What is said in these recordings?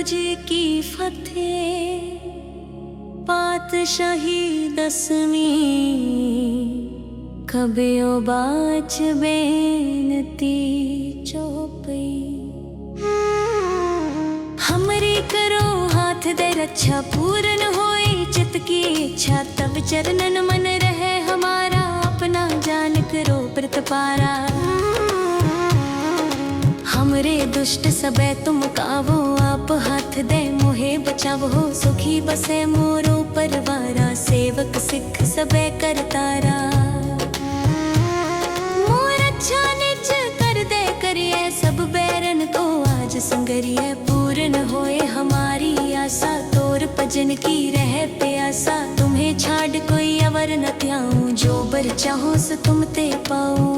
जी की फतेह, पातशाही 10वीं कबियो बाच बेनती चौपई। हमरी करो हाथ दे रक्षा, पूर्ण होई चित की इच्छा। तब चरणन मन रहे हमारा, अपना जान करो प्रतपारा। हमरे दुष्ट सबे तुम कावो, आप हाथ दे मोहे बचावो। सुखी बसे मोरो परवारा, सेवक सिख सबे करतारा। मोर अच्छा निज कर दे करिए, सब बैरन को आज संगरिए। पूर्ण होए हमारी आशा, तोर भजन की रहे प्यासा। तुम्हें छाड़ कोई अवर न त्याऊं, जो बर चाहो सो तुम ते पाऊं।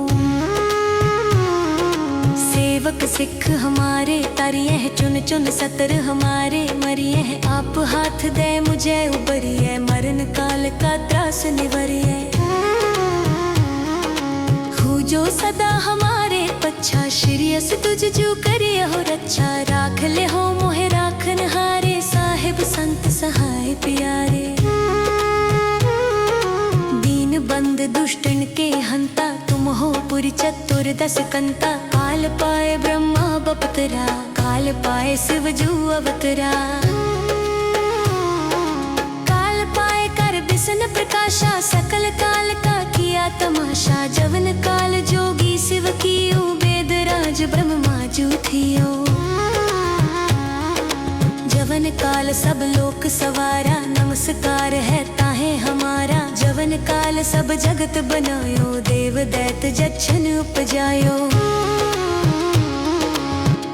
सेवक सिख हमारे तारिये है, चुन चुन सतर हमारे मरिये है। आप हाथ दे मुझे उबरिए, मरण काल का त्रास निवरिए। हो जो सदा हमारे पच्छा, श्रीयस तुझ जो करिए हो रक्षा। राख ले हो मोहे राखन हारे, साहिब संत सहाय प्यारे। दीन बंद दुष्टन के हंता, तुम हो पुरी चतुर 10 कंता। काल पाए ब्रह्मा बपतरा, काल पाए शिव जू अवतरा। काल पाए कर बिसन प्रकाशा, सकल काल का किया तमाशा। जवन काल जोगी शिव कियो, वेद राज ब्रह्मा जू थियो। जवन काल सब लोक सवारा, नमस्कार है ताहे हमारा। जवन काल सब जगत बनायो, देव दैत जच्छन उपजायो।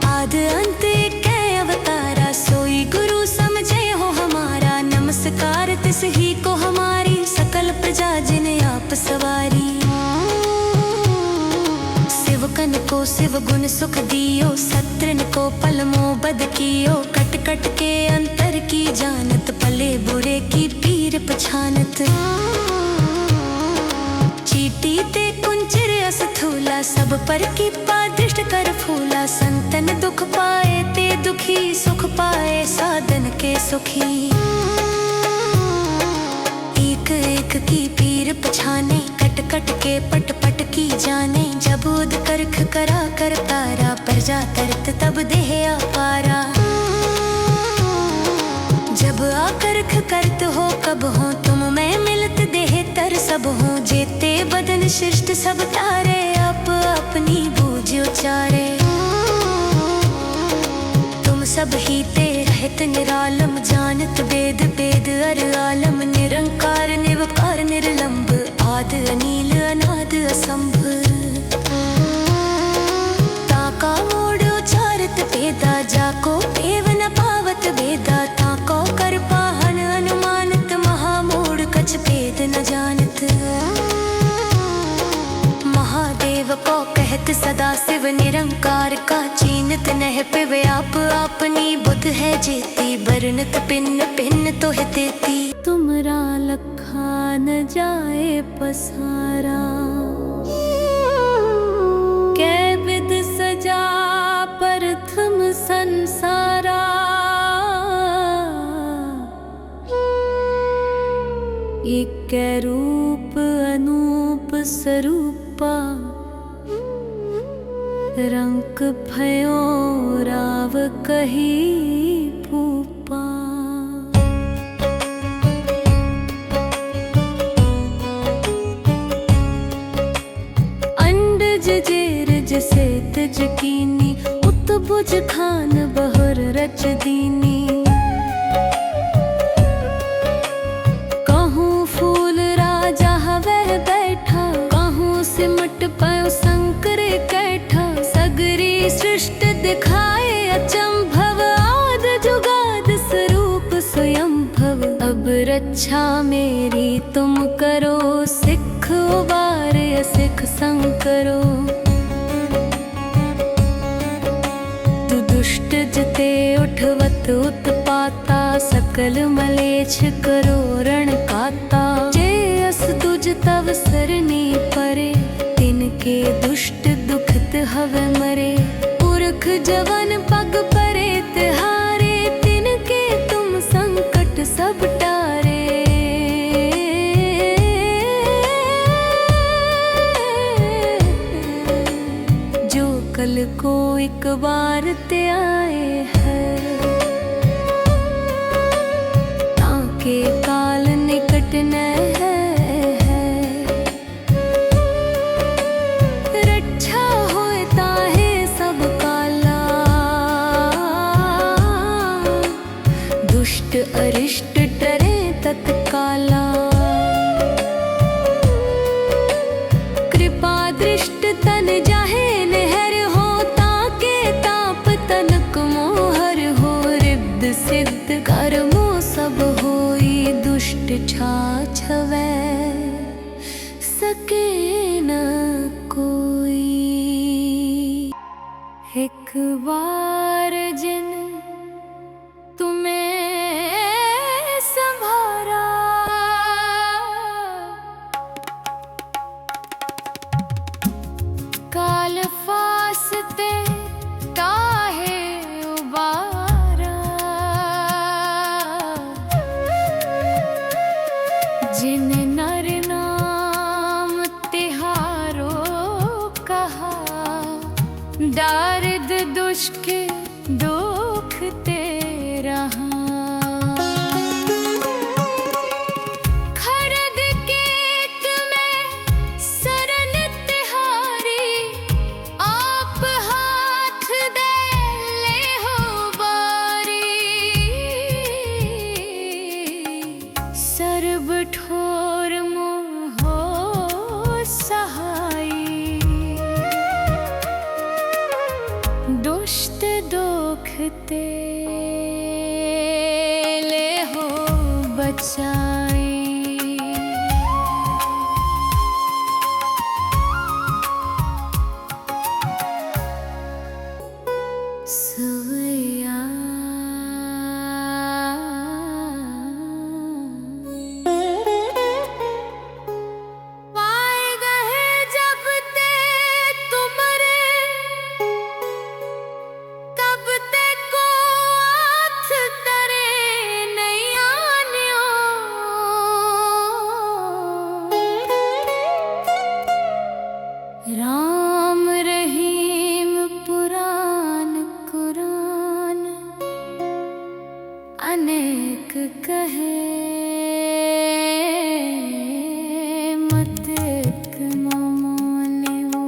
आद अंत एक अवतारा, सोई गुरु समझे हो हमारा। नमस्कार तिस ही को हमारी, सकल प्रजा जिन आप सवारी। शिवकन को शिव गुण सुख दियो, सत्रन को पलमो बद कियो। कट कट के अंतर की जानत, भले बुरे की पीर पछानत। चीटी ते कुंचर अस्थूला, सब पर की दृष्ट कर फूला। संतन दुख पाए ते दुखी, सुख पाए साधन के सुखी। एक एक की पीर पछाने, कट कट के पट पट की जाने। जब उद करख करा कर तारा, प्रजा तरत तब देह अपारा। जब आकर्ख करत हो कब हो, तुम मैं मिलत देह तर सब हो। जेते बदन शिष्ट सब तारे, आप अपनी बूझ उचारे। तुम सब ही ते रहत निरालम, जानत वेद वेद अर आलम। निरंकार निवकार निर्लंब, आद अनील अनाद असंभ। ताका मोड़ उचारत भेदा, जाको पेव न पावत भेदा। ताको कर पाहन अनुमानत, महामूढ़ कछ भेद न जानत। महादेव को कहत सदा शिव, निरंकार का चीनत नह पिव। आप अपनी बुध है जेती, बरनत पिन्न पिन्न तो है देती। तुमरा लखा न जाए पसारा, कै विद सजा प्रथम संसारा। एक रूप अनूप स्वरूपा, रंक भयो राव कही भूपा। अंडज जेरज से तज कीनी, उत्बुज खान बहुर रच दीनी। कहूँ फूल राजा हवह बैठा, कहूँ सिमट पयो शंकर कैठा। सगरी सृष्ट दिखाए अचंभव, आद जुगाद स्वरूप स्वयं भव। अब रक्षा मेरी तुम करो, सिख उबार सिख संग करो। तु दुष्ट जते उठवत उत्पाता, सकल मलेच्छ करो रण काता। जे अस तुझ तव सरनी परे, तिनके दुष्ट दुखत हव मरे। पुरख जवन पग परे तिहारे, को एक बार ते आए है, ताके काल निकट न है, रक्षा होता है सब काला, दुष्ट अरिष्ट डरे तत्काला। कृपा दृष्ट तन जाहे नहर हो, ताके ताप तनक मोहर हो, रिद्ध सिद्ध कर्मो सब होई, दुष्ट छाछवै सके न कोई। एक बार जिन तुम्हें संभारा, काल फासते ताहे उबारा, जिन नर नाम तिहारो कहा, दारिद दुष्ट दुख ते रहा। खरद केत में शरण तिहारी, आप हाथ दे ले हो बारी, सर्ब ठोर मोह सहाई, दुष्ट दुखते ले हो बचाई। सोया पाए गए जब ते तुमरे, तब ते को हाथ तरे नहीं आन्यो, राम रहीम पुराण कुरान अनेक कहे, मत एक न मान्यो।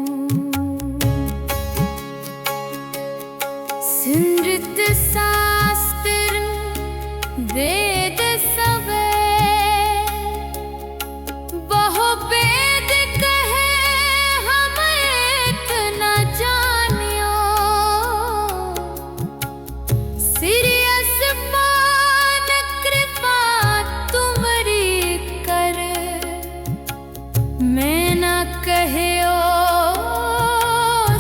सिमृत शास्त्र वेद सबे, बहु वेद कहे हम एक न जानियो, सिरियस मान कृपा तुमरी कर, मैं न कहियो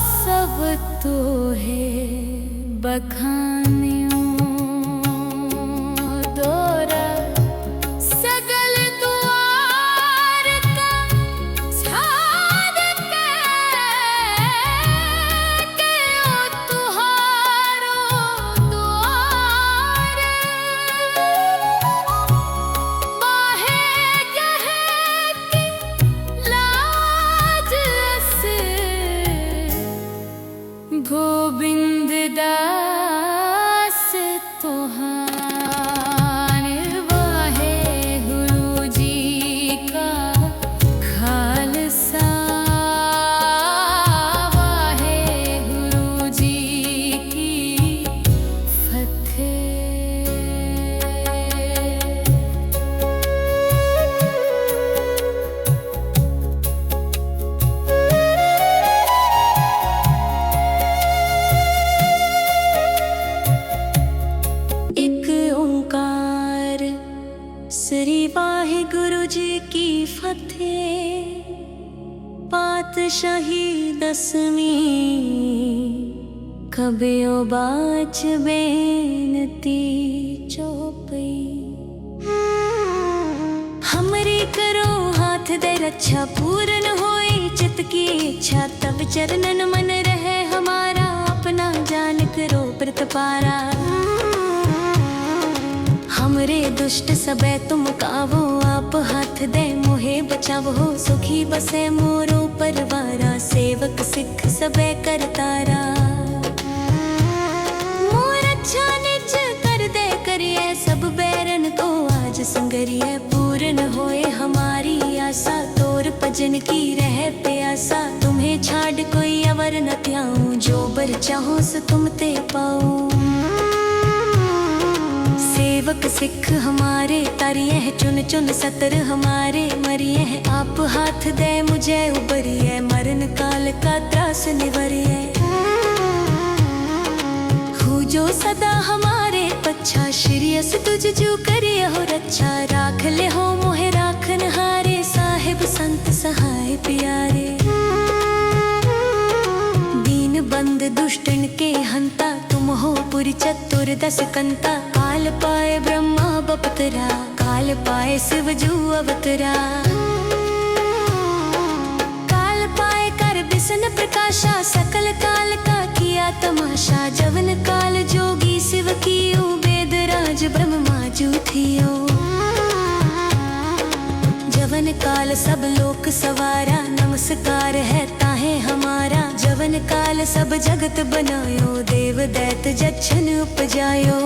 सब तो है बखानियो। दोरा सगल द्वार का छाद के ओ तुहारो द्वार, बाहे गहे की लाज अस, गोविंद दास तुहार, वाहे गुरु जी का खालसा, वाहे गुरु जी की फतेह। एक ओंकार श्री वाहे गुरु जी की फतेह। पातशाही दसवीं कबियो बाच बेनती चौपई, हमरी करो हाथ दे रक्षा, पूर्ण होई चित की इच्छा, तब चरणन मन रहे हमारा, अपना जान करो प्रतपारा। हमरे दुष्ट सबे तुम कावो, आप हाथ दे मोहे बचावो, सुखी बसे मोरो परवारा, सेवक सिख सबे करतारा। भजन की रह प्यासा। तुम्हें छाड़ कोई अवर न त्याऊं, जो बर चाहो सो तुम ते पाऊं। सेवक सिख हमारे तारिये है, चुन चुन सतर हमारे मरिये है। आप हाथ दे मुझे उबरिए, मरण काल का त्रास निवरिए। जो सदा हमारे पच्छा, श्री अस तुझ जो करिए हो रक्षा। राख ले हो मोहे राखन हारे, साहिब संत सहाय प्यारे। दीन बंद दुष्टन के हंता, तुम हो पुरी चतुर्दश कंता। काल पाए ब्रह्मा बपतरा, काल पाए शिव जू अवतरा। काल पाए कर बिसन प्रकाशा, सकल काल का किया तमाशा। जवन काल जोगी शिव कियो, वेद राज ब्रह्मा जू थियो। जवन काल सब लोक सवारा, नमस्कार है ताहे हमारा। जवन काल सब जगत बनायो, देव दैत जच्छन उपजायो।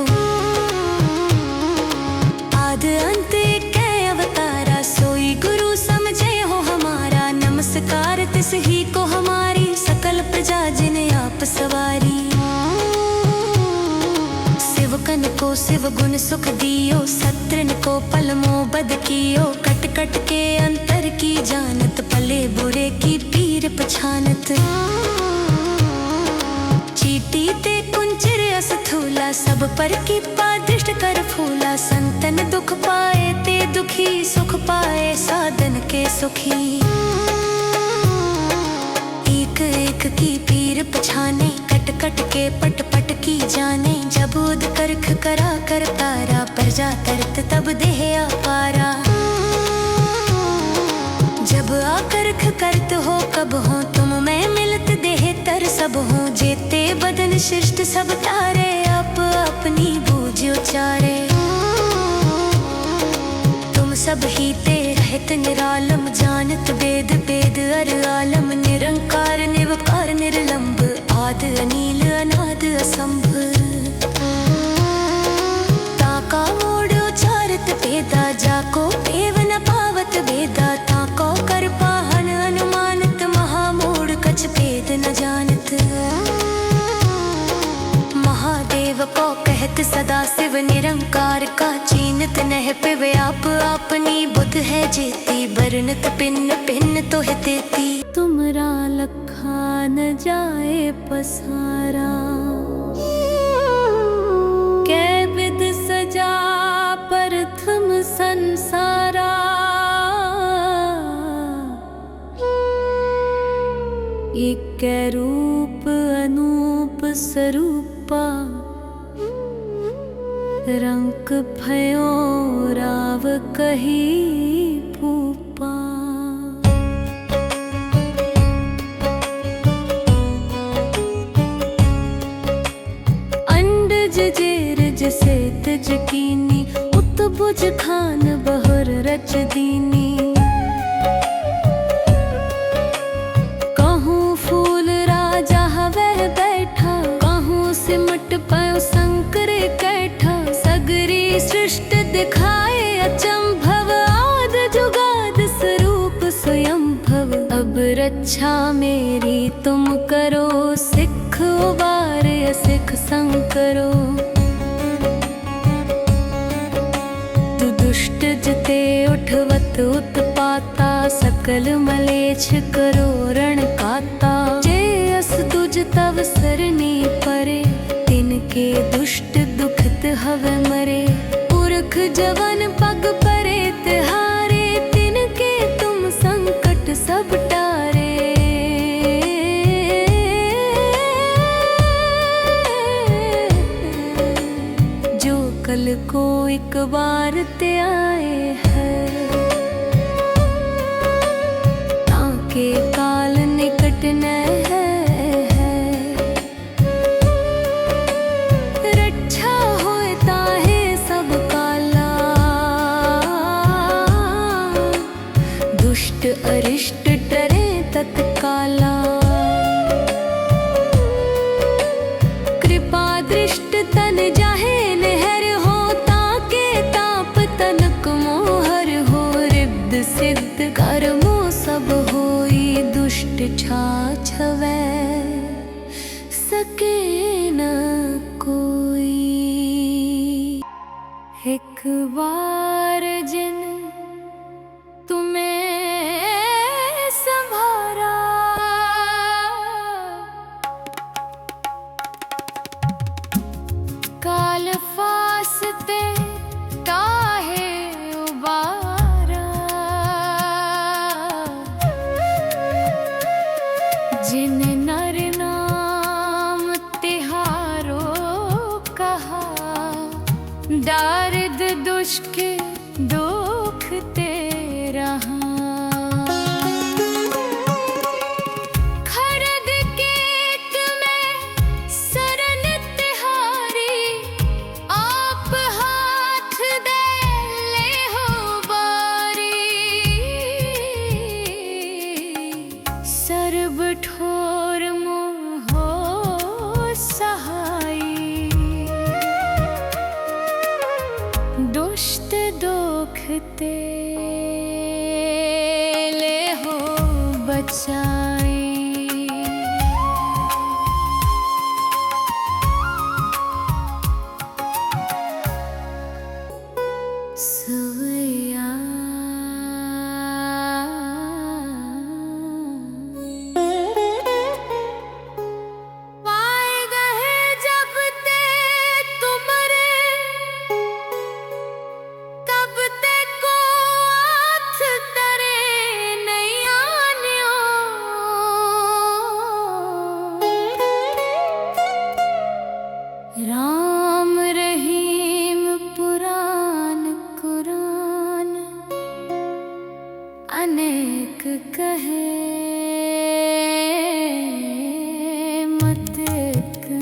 आद अंत एक अवतारा, सोई गुरु समझे हो हमारा। नमस्कार तिस ही को हमारी, सकल प्रजा जिन्हें आप सवारी। शिवकन को शिव गुण सुख दियो, सत्रन को पल मोह बद कियो। कट कट के अंतर की जानत, भले बुरे की पीर पछानत। चीटी ते कुंचर अस्थूला, सब पर की दृष्ट कर फूला। संतन दुख पाए ते दुखी, सुख पाए साधन के सुखी। एक एक की पीर पछाने, कट कट के पट पट की जाने। जब उद करख करा कर तारा, प्रजा तरत तब देह अपारा। जब आकर्ख करत हो कब हो, तुम मैं मिलत देह तर सब हो। जेते बदन शिष्ट सब तारे, आप अपनी बूझ उचारे। तुम सब ही ते रहत निरालम, जानत वेद वेद अर आलम। निरंकार निवकार निर्लंब, आद अनील अनाद असंभ। ताका मोड़ उचारत भेदा, जाको पेव न पावत भेदा। ताको कर पाहन अनुमानत, महामूढ़ कछ भेद न जानत। महादेव को कहत सदा शिव, निरंकार का चीनत नह पिव। आप अपनी बुध है जेती, बरनत पिन्न पिन्न तो है तेती। तुमरा लखा न जाए पसारा, कै विद सजा प्रथम संसारा। एक रूप अनूप स्वरूपा, रंक भयो राव कही भूपा। अंडज जेरज से तज कीनी, उत्बुज खान बहुर रच दीनी। कहूँ फूल राजा हवह बैठा, कहूँ सिमट पायो शंकर कैठा। सगरी सृष्ट दिखाए अचंभव, आद जुगाद स्वरूप स्वयं भव। अब रक्षा मेरी तुम करो, सिख उबार सिख संग करो। तु दुष्ट जिते उठवत उत्पाता, सकल मलेच्छ करो रण काता। जे अस तुझ तव सरनी परे, तिनके दुष्ट दुखत हव मरे। पुरख जवन पग परे तिहारे, तिनके तुम संकट सब टारे। जो कल को एक बार ते आए हैं, ताके काल निकट न है। रक्षा होए ताहे सब काला, दुष्ट अरिष्ट डरे तत्काला। कृपा दृष्ट तन जाहे नहर हो, ताके ताप तनक मोहर हो। रिद्ध सिद्ध कर्मो सब हो, एक बार जिन तुम्हें संभारा, काल फासते काहे उबारा, जिन नर नाम तिहारो कहा, दार्द दुष्ट दुख तेरा खरद केत में सरन तिहारी, आप हाथ दे ले हो बारी, सर्ब ठोर मुँह हो सहाई, दुष्ट दुखते ले हो बचाई। सोया पाए गए जब ते तुमरे, तब ते को हाथ तरे नहीं आन्यो, राम रहीम पुराण कुरान अनेक कहे, मत एक न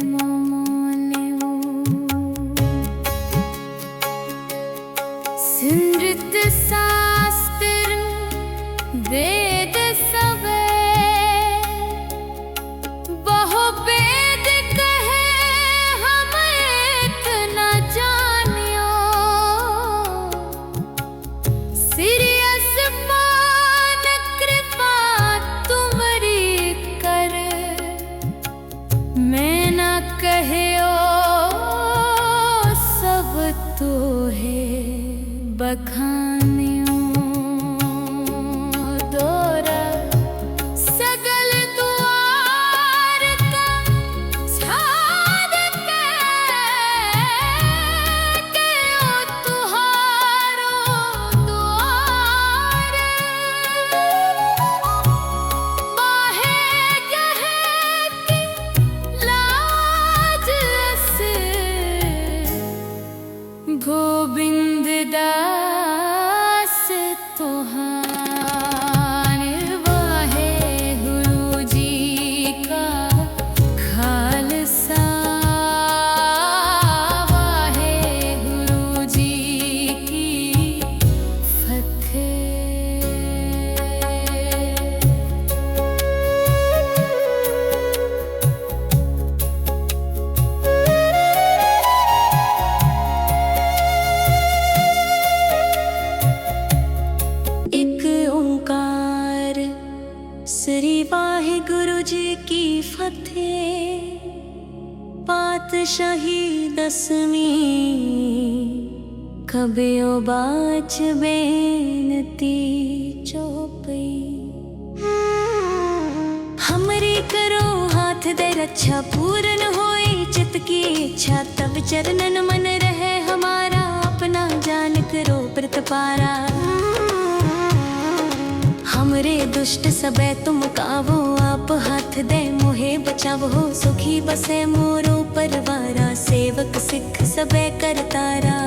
मान्यो, सिमृत शास्त्र वेद सबे, बहु वेद कहे हम एक न जानियो, सिरियस मान कृपा तुमरी कर, मैं न कहयो सब तो है बखानियो, दोरा सगल द्वार का छाद के ओ तुहारो द्वार, बाहे गहे की लाज अस, गोविंद दास तुहार, वाहे गुरु जी का खालसा, वाहे गुरु जी की फतेह। एक ओंकार श्री वाहिगुरु जी की फतेह, पातशाही दसवीं कबियो बाच बेनती चौपई, हमरी करो हाथ दे रक्षा, पूर्ण होई चित की इच्छा, तब चरणन मन रहे हमारा, अपना जान करो प्रतपारा, हमरे दुष्ट सबे तुम कावो, आप हाथ दे मोहे बचावो, सुखी बसे मोरो परवारा, सेवक सिख सबे करतारा,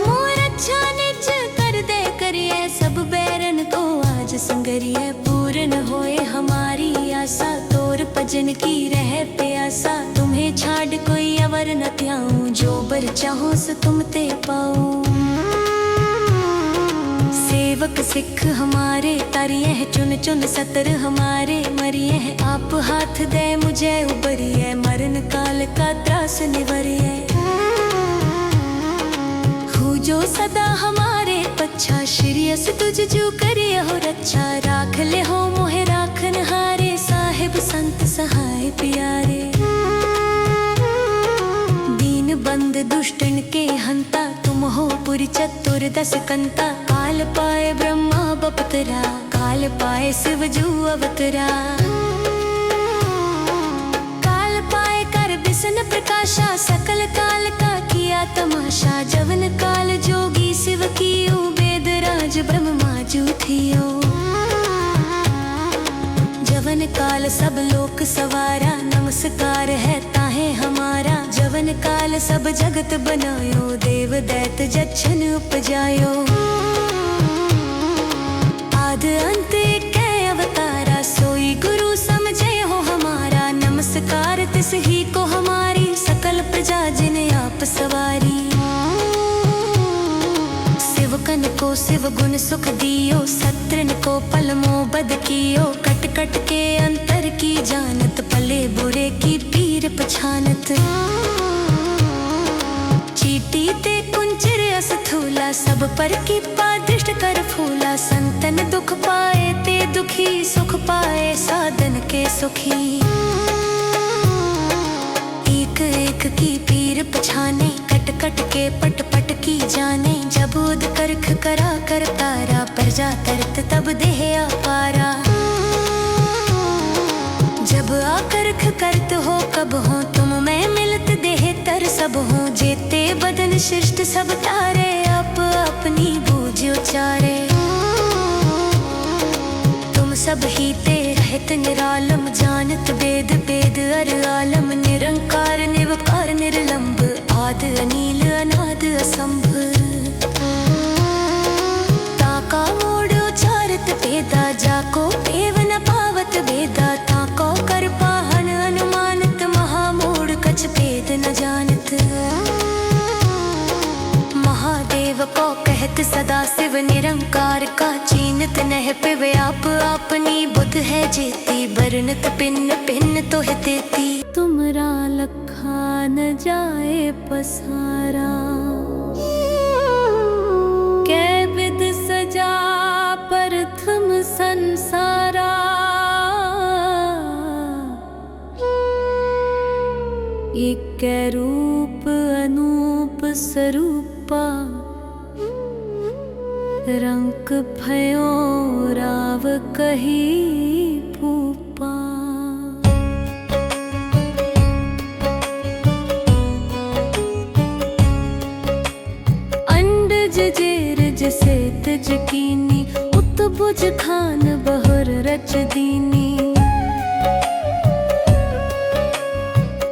मोर अच्छा निज कर दे करिए, सब बैरन को आज संगरिए, पूर्ण होए हमारी आशा, तोर भजन की रह प्यासा, तुम्हें छाड़ कोई अवर न त्याऊं, जो बर चाहो सो तुम ते पाऊं, सेवक सिख हमारे तारिये है, चुन चुन सतर हमारे मरिये है, आप हाथ दे मुझे उबरिए, मरण काल का त्रास निवरिए, हो जो सदा हमारे पच्छा, श्री अस तुझ जो करिए हो रक्षा, राख ले हो मोहे राखन हारे, साहिब संत सहाय प्यारे, दीन बंद दुष्टन के हंस सूर्य चतुर्दश कंता, काल पाए ब्रह्मा बपतरा, काल पाए शिव जू अवतरा। काल पाए कर बिसन प्रकाशा, सकल काल का किया तमाशा। जवन काल जोगी शिव कियो, वेद राज ब्रह्मा जू थियो। जवन काल सब लोक सवारा, नमस्कार है ताहे हमारा। जवन काल सब जगत बनायो, देव दैत जच्छन उपजायो। आद अंत एक अवतारा, सोई गुरु समझे हो हमारा। नमस्कार तिस ही को हमारी, सकल प्रजा जिन आप सवारी। शिवकन को शिव गुण सुख दियो, सत्रन को पल मोह बद कियो। कट कट के अंतर की जानत, भले बुरे की पीर पछानत। चीटी ते कुंचर अस्थूला, सब पर की दृष्ट कर फूला। संतन दुख पाए ते दुखी, सुख पाए साधन के सुखी। एक एक की पीर पछाने, कट कट के पट पट की जाने। जब उद करख करा कर तारा, प्रजा तरत तब देह अपारा। जब आकर्ख करत हो कब हो, तुम मैं मिलत देह तर सब हो। जेते बदन शिष्ट सब तारे, आप अपनी बूझ उचारे। तुम सब ही ते रहत निरालम, जानत वेद वेद अर आलम। निरंकार निवकार निर्लंब, आद अनील अनाद असंभ। ताका मोड़ उचारत वेदा, जाको एव न पावत वेदा। ताको कर पाहन अनुमानत, महामूढ़ कछ भेद न जानत। महादेव को कहत सदा शिव, निरंकार का चीनत नह पिव। आप अपनी बुद्ध है जेती, बरनत पिन्न पिन्न तो है देती। तुमरा लखा न जाए पसारा, कै विद सजा प्रथम संसारा। एक रूप अनूप स्वरूपा, रंक भयो राव कही भूपा। अंडज जेरज से तज कीनी, उत्बुज खान बहुर रच दीनी।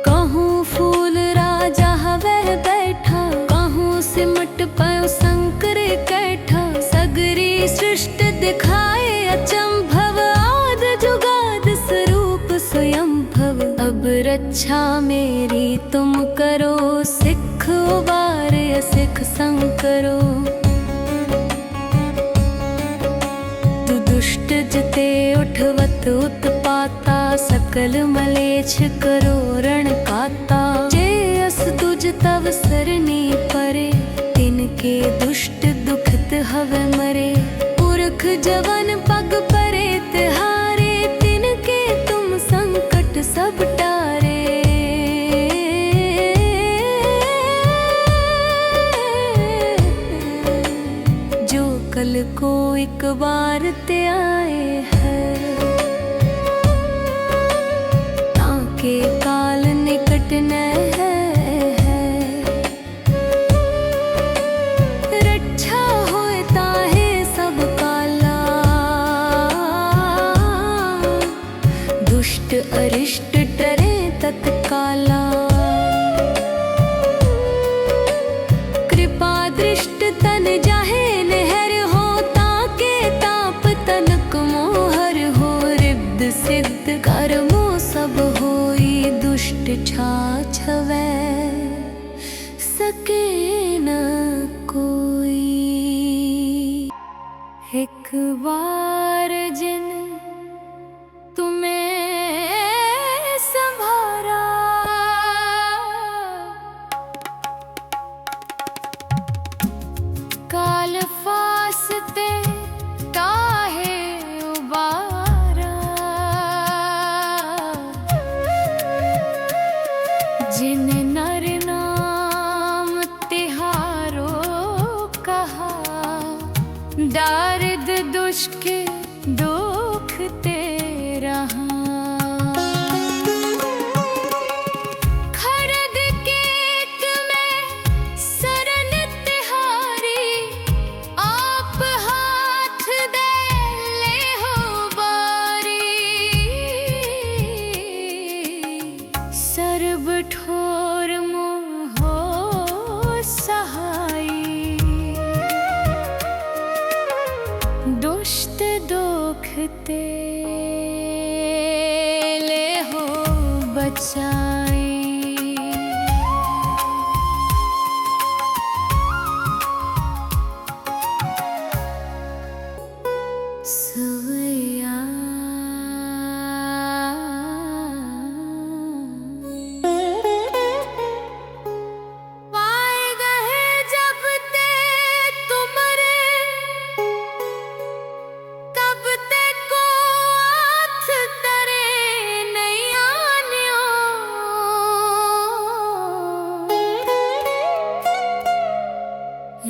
कहूँ फूल राजा हवह बैठा, कहूँ सिमट पयो शंकर कैठा। सगरी सृष्टि दिखाए अचंभव, आद जुगाद स्वरूप स्वयंभव। अब रक्षा मेरी तुम करो, सिख उबार सिख संग करो। तू दुष्ट जिते उठवत उत्पाता, सकल मलेच्छ करो रण काता। जे अस तुझ तव सरनी परे, तिनके दुष्ट दुखत हवे मरे। पुरख जवन पग परे तिहारे, तिनके तुम संकट सब टारे। जो कल को एक बार ते आए हैं, ताके काल निकट न है। रक्षा होए ताहे सब काला, दुष्ट अरिष्ट डरे तत्काला। कृपा दृष्ट तन जाहे नहर हो, ताके ताप तनक मोहर हो। रिद्ध सिद्ध कर्मो सब होई, दुष्ट छाछवै सके न कोई। एक बार जिन तुम्हें संभारा, काल फासते ताहे उबारा। जिन नर नाम तिहारो सर्ब ठोर मोहो सहाय, दुष्ट दोखते ले हो बचाई। सवैया पाए गए जब ते तुमरे, तब ते को हाथ तरे नहीं आन्यो।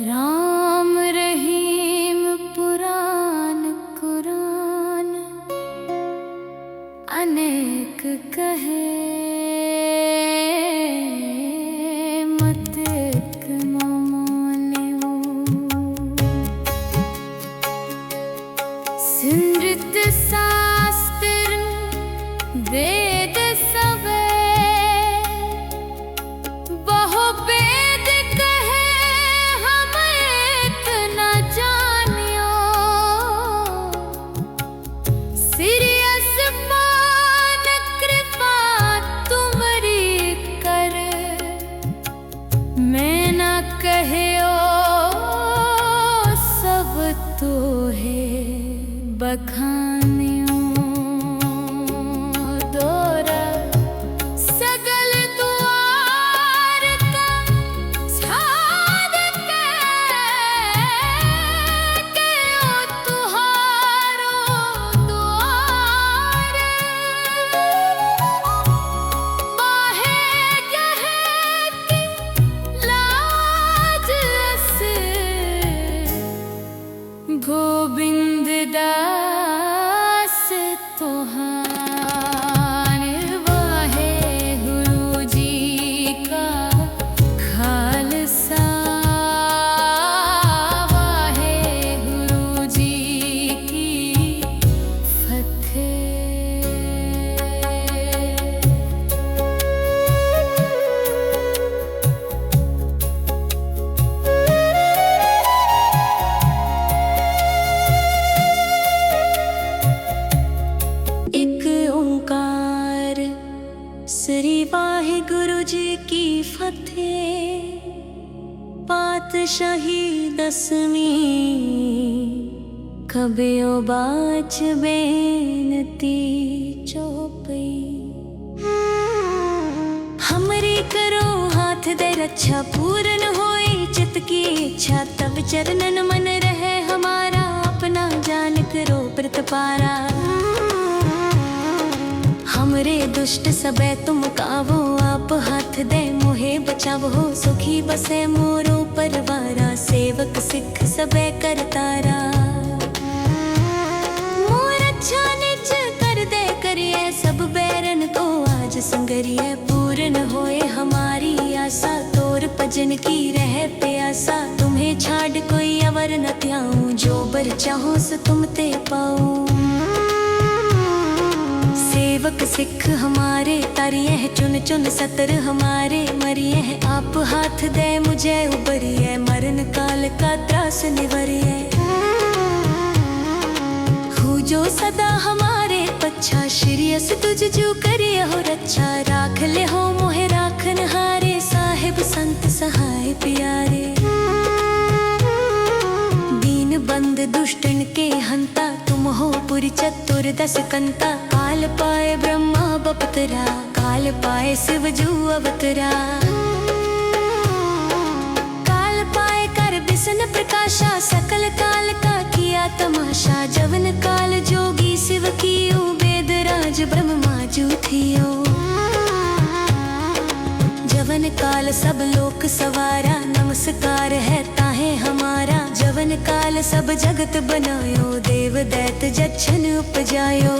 राम रहीम पुराण कुरान अनेक कहे, मत एक मान्यो। सिमृत शास्त्र वेद सबे, बहु वेद कहे हम एक न जानियो। सीरियस मान कृपा तुमरी कर, मैं न कहयो सब तो है बखानियो। दोरा सगल द्वार का छाद के ओ तुहारो द्वार। बाहे गहे की लाज अस, गोविंद दास तुहार। वाहे गुरु जी का खालसा, वाहे गुरु जी की फतेह। एक ओंकार श्री वाहिगुरु जी की फतेह। पातशाही दसवीं कबियो बाच बेनती चौपई। हमरी करो हाथ दे रक्षा, पूर्ण होई चित की इच्छा। तब चरणन मन रहे हमारा, अपना जान करो प्रतिपारा। हमरे दुष्ट सबे तुम कावो, आप हाथ दे मोहे बचावो। सुखी बसे मोरो परवारा, सेवक सिख सबे करतारा। मोर अच्छा निज कर दे करिए, सब बैरन को आज संगरिए। पूर्ण होए हमारी आशा, तोर भजन की रह प्यासा। तुम्हें छाड़ कोई अवर न त्याऊं, जो बर चाहो सो तुम ते पाऊं। सेवक सिख हमारे तारिये है, चुन चुन सतर हमारे मरिये है। आप हाथ दे मुझे उबरिए, मरण काल का त्रास निवरिए। हो जो सदा हमारे पच्छा, श्रीयस तुझ जो करिए हो रक्षा। राख ले हो मोहे राखन हारे, साहिब संत सहाय प्यारे। दीन बंद दुष्टन के हंता, तुम हो पुरी चतुर दस कंता। काल पाए ब्रह्मा बपतरा, काल पाए शिव जू अवतरा। काल पाए कर बिसन प्रकाशा, सकल काल का किया तमाशा। जवन काल जोगी शिव कियो, वेद राज ब्रह्मा जू थियो। जवन काल सब लोक सवारा, नमस्कार है ताहे हमारा। जवन काल सब जगत बनायो, देव दैत जच्छन उपजायो।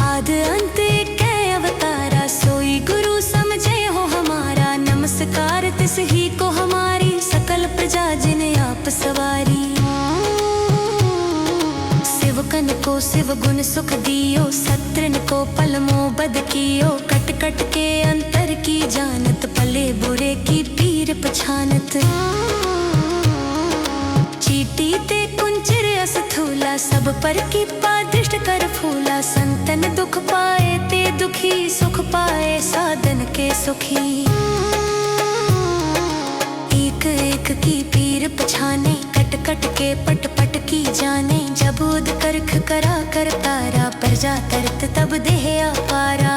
आद अंत एक अवतारा, सोई गुरु समझे हो हमारा। नमस्कार तिस ही को हमारी, सकल प्रजा जिन आप सवारी। सेवकन को शिव गुण सुख दियो, सत्रन को पलमो बद कियो। कट कट के अंतर की जानत, भले बुरे की पीर पछानत। चीटी ते कुंचर अस थूला, सब पर की दृष्ट कर फूला। संतन दुख पाए ते दुखी, सुख पाए साधन के सुखी। एक एक की पीर पछाने, कट कट के पट पट की जाने। जब उद करख करा कर तारा, प्रजा तरत तब देह अपारा।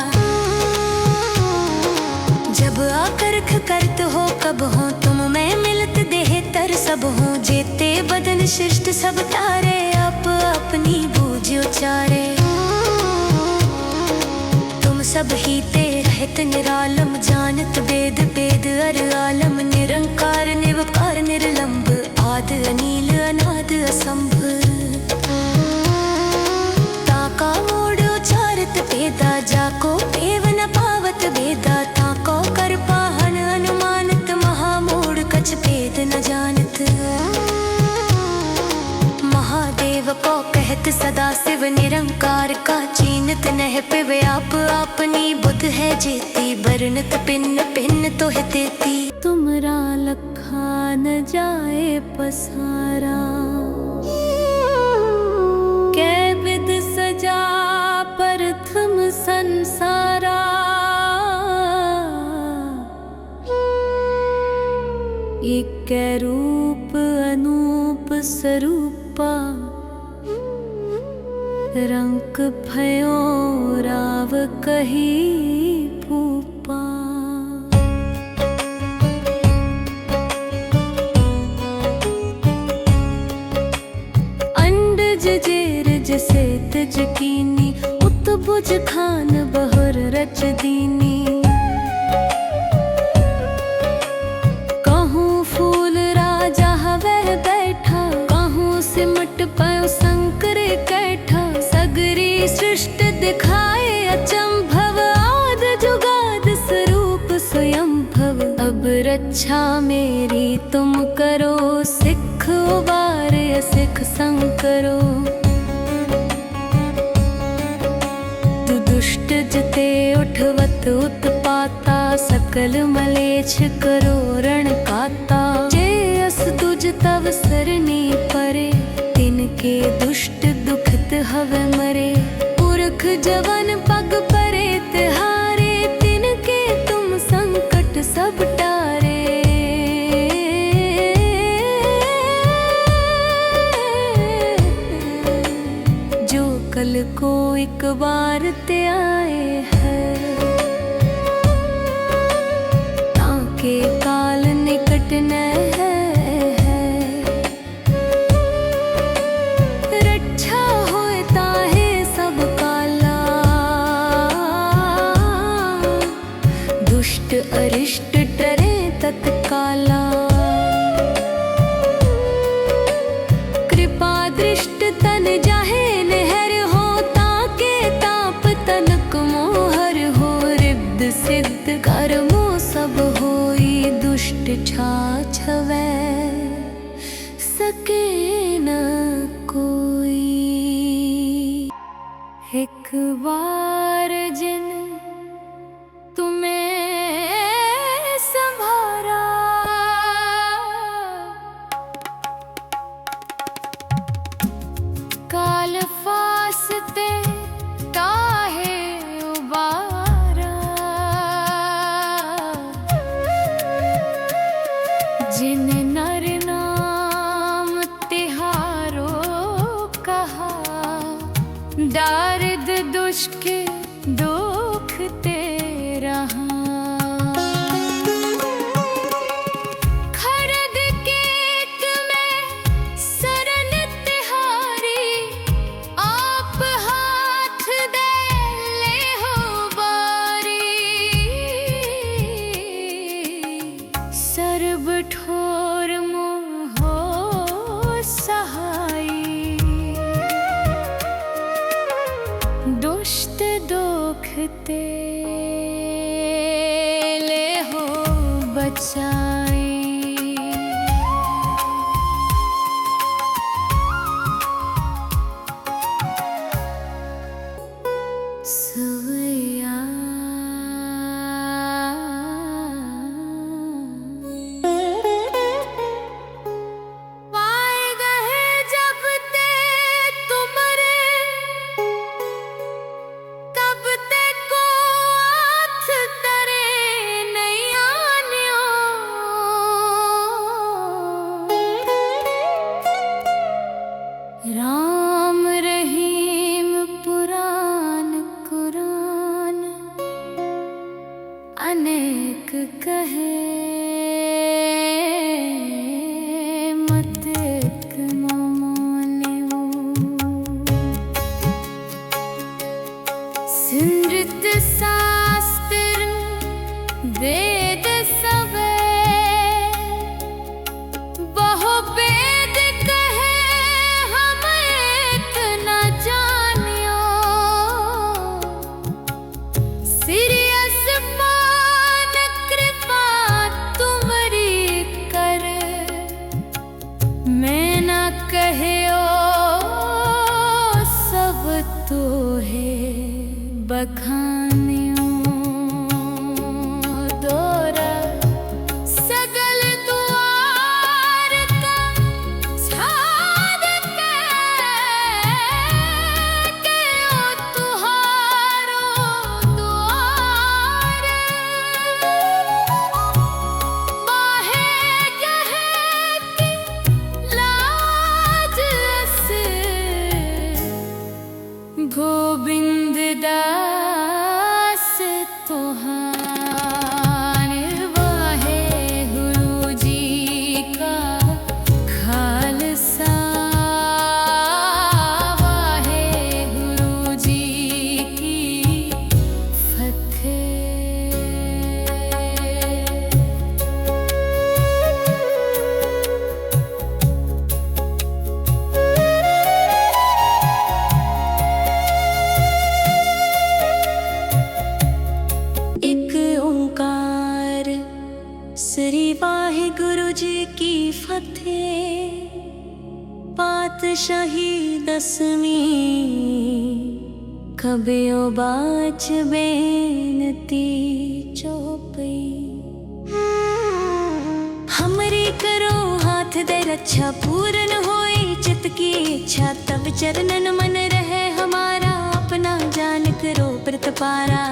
जब आकर्ख करत हो कब हो, तुम मैं मिलत देह तर सब हो। जेते बदन शिष्ट सब तारे, आप अपनी बूझ उचारे। तुम सब ही ते रहत निरालम, जानत वेद वेद अर आलम। निरंकार निवकार निर्लंब, आद अनील अनाद असंभ। ताका मोड़ उचारत भेदा, जाको पेव न पावत भेदा। ताको कर पाहन अनुमानत, महामूढ़ कछ भेद न जानत। महादेव को कहत सदा शिव, निरंकार का चीनत नह पिव। आप अपनी बुद्ध है जेती, बरनत पिन्न पिन्न तो है तेती। तुमरा लखा न जाए पसारा, कै विद सजा प्रथम संसारा। एक रूप अनूप स्वरूपा, रंक भयो राव कही भूपा। अंडज जेरज से तज कीनी, उत्बुज खान बहुर रच दीनी। कहूँ फूल राजा हवै बैठा, कहूँ सिमट पयो शंकर कैठा। सगरी सृष्ट दिखाए अचंभव, आद जुगाद स्वरूप स्वयं भव। अब रक्षा मेरी तुम करो, सिख उबार सिख संग करो। दुष्ट जते उठवत उत्पाता, सकल मलेच्छ करो रण काता। जे अस तुझ तव सरनी परे, तिनके दुष्ट दुखत हवे मरे। पुरख जवन पग परे तिहारे, तिनके तुम संकट सब टारे। जो कल को एक बार ते आए हैं, ताके काल निकट न है। रक्षा होए ताहे सब काला, दुष्ट अरिष्ट डरे तत्काला। कृपा दृष्ट तन जाहे नहर हो, ताके ताप तनक मोहर हो। रिद्ध सिद्ध कर्मो सब होई, दुष्ट छाछवै सके न कोई। एक बार जिन तुम्हें संभारा, काल फासते ताहे उबारा। जिन नर नाम तिहारो कहा, दारिद दुष्ट दुख तेरा। खरद केत में सरन तिहारी, आप हाथ दे ले हो बारी। सर्ब ठोर मोह सहाई, दुष्ट दुखते ले हो बचाई। अनेक कहे मत एक मामोलेओ। सिमृत शास्त्र वेद सवे बहु वेद कहे हम इतना जानियो। सीरियस मान कृपा तुमरी कर मैं न कहियो सब तो है बखानियो। दोरा सगल द्वार का छाड़ के ओ तुहारो द्वार। बाहे गहे की लाज अस गोविंद दास तुहार। वाहे गुरु जी का खालसा वाहे गुरु जी की फतेह। एक ओंकार श्री वाहिगुरु जी की फतेह। पातशाही दसवीं कबियो बाच बेनती चौपई। हमरी करो हाथ दे रक्षा पूर्ण होई चित की इच्छा। तब चरणन मन रहे हमारा अपना जान करो प्रतपारा।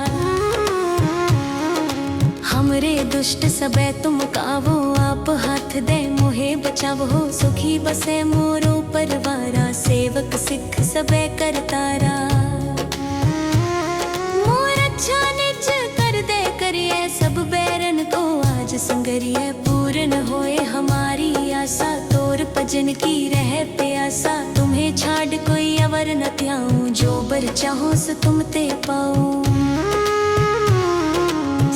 हमरे दुष्ट सबे तुम कावो आप हाथ दे मोहे बचावो। सुखी बसे मोरो परवारा सेवक सिख सबे करतारा। मोर अच्छा निज कर दे करिए सब बैरन को आज संगरिए। पूर्ण होए हमारी आशा तोर भजन की रह प्यासा। तुम्हें छाड़ कोई अवर न त्याऊं जो बर चाहो सो तुम ते पाऊं।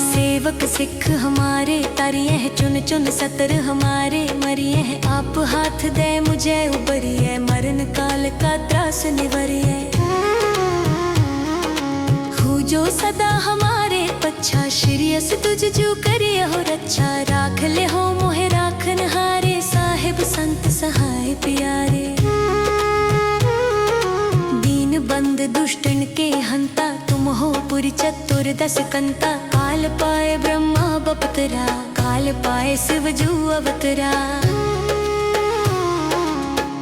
सेवक सिख हमारे तारिये है चुन चुन सतर हमारे मरिए है। आप हाथ दे मुझे उबरिए मरण काल का त्रास निवरिए। हो जो सदा हमारे पच्छा श्रीयस तुझ जो करिए हो रक्षा। राख ले हो मोहे राखन हारे साहिब संत सहाय प्यारे। दीन बंद दुष्टन के हंता तुम हो पुरी चतुर दस कंता। काल पाए ब्रह्मा बपतरा काल पाए शिव जू अवतरा।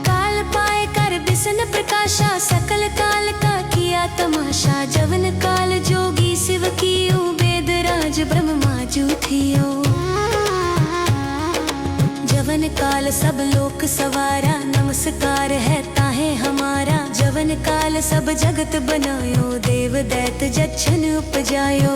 काल पाए कर बिसन प्रकाशा सकल काल का किया तमाशा। जवन काल जोगी शिव कियो वेद राज ब्रह्मा जू थियो। जवन काल सब लोक सवारा नमस्कार है ताहे हमारा। जवन काल सब जगत बनायो देव दैत जच्छन उपजायो।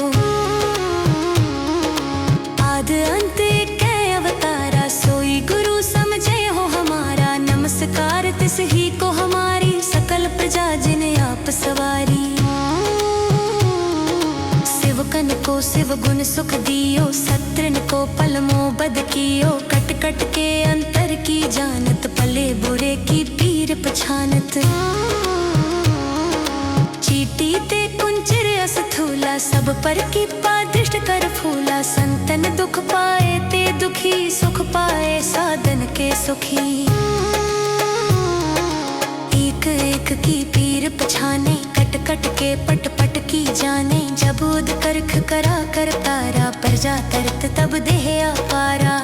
आद अंत एक अवतारा सोई गुरु समझे हो हमारा। नमस्कार तिस ही को हमारी सकल प्रजा जिन आप सवारी। शिवकन को शिव गुण सुख दियो सत्रन को पल मोबद कियो। कट कट के अंतर की जानत पले बुरे की पीर पछानत। चीटी ते कुंचर अस्थूला सब पर कृपा दृष्ट कर फूला। संतन दुख पाए ते दुखी सुख पाए साधन के सुखी। एक एक की पीर पछाने कट कट के पट पट की जाने। जब उद करख करा कर तारा प्रजा तरत तब देह अपारा।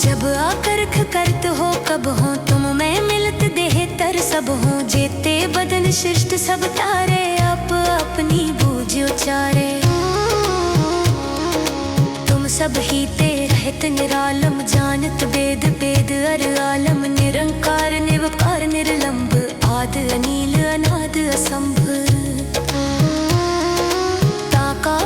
जब आकर्ख करत हो कब हो तुम मैं मिलत देह तर सब हो। जेते बदन शिष्ट सब तारे आप अपनी बूझ उचारे। तुम सब ही ते रहत निरालम जानत वेद वेद अर आलम। निरंकार निवकार निर्लंब आद अनील अनाद असंभ। ताका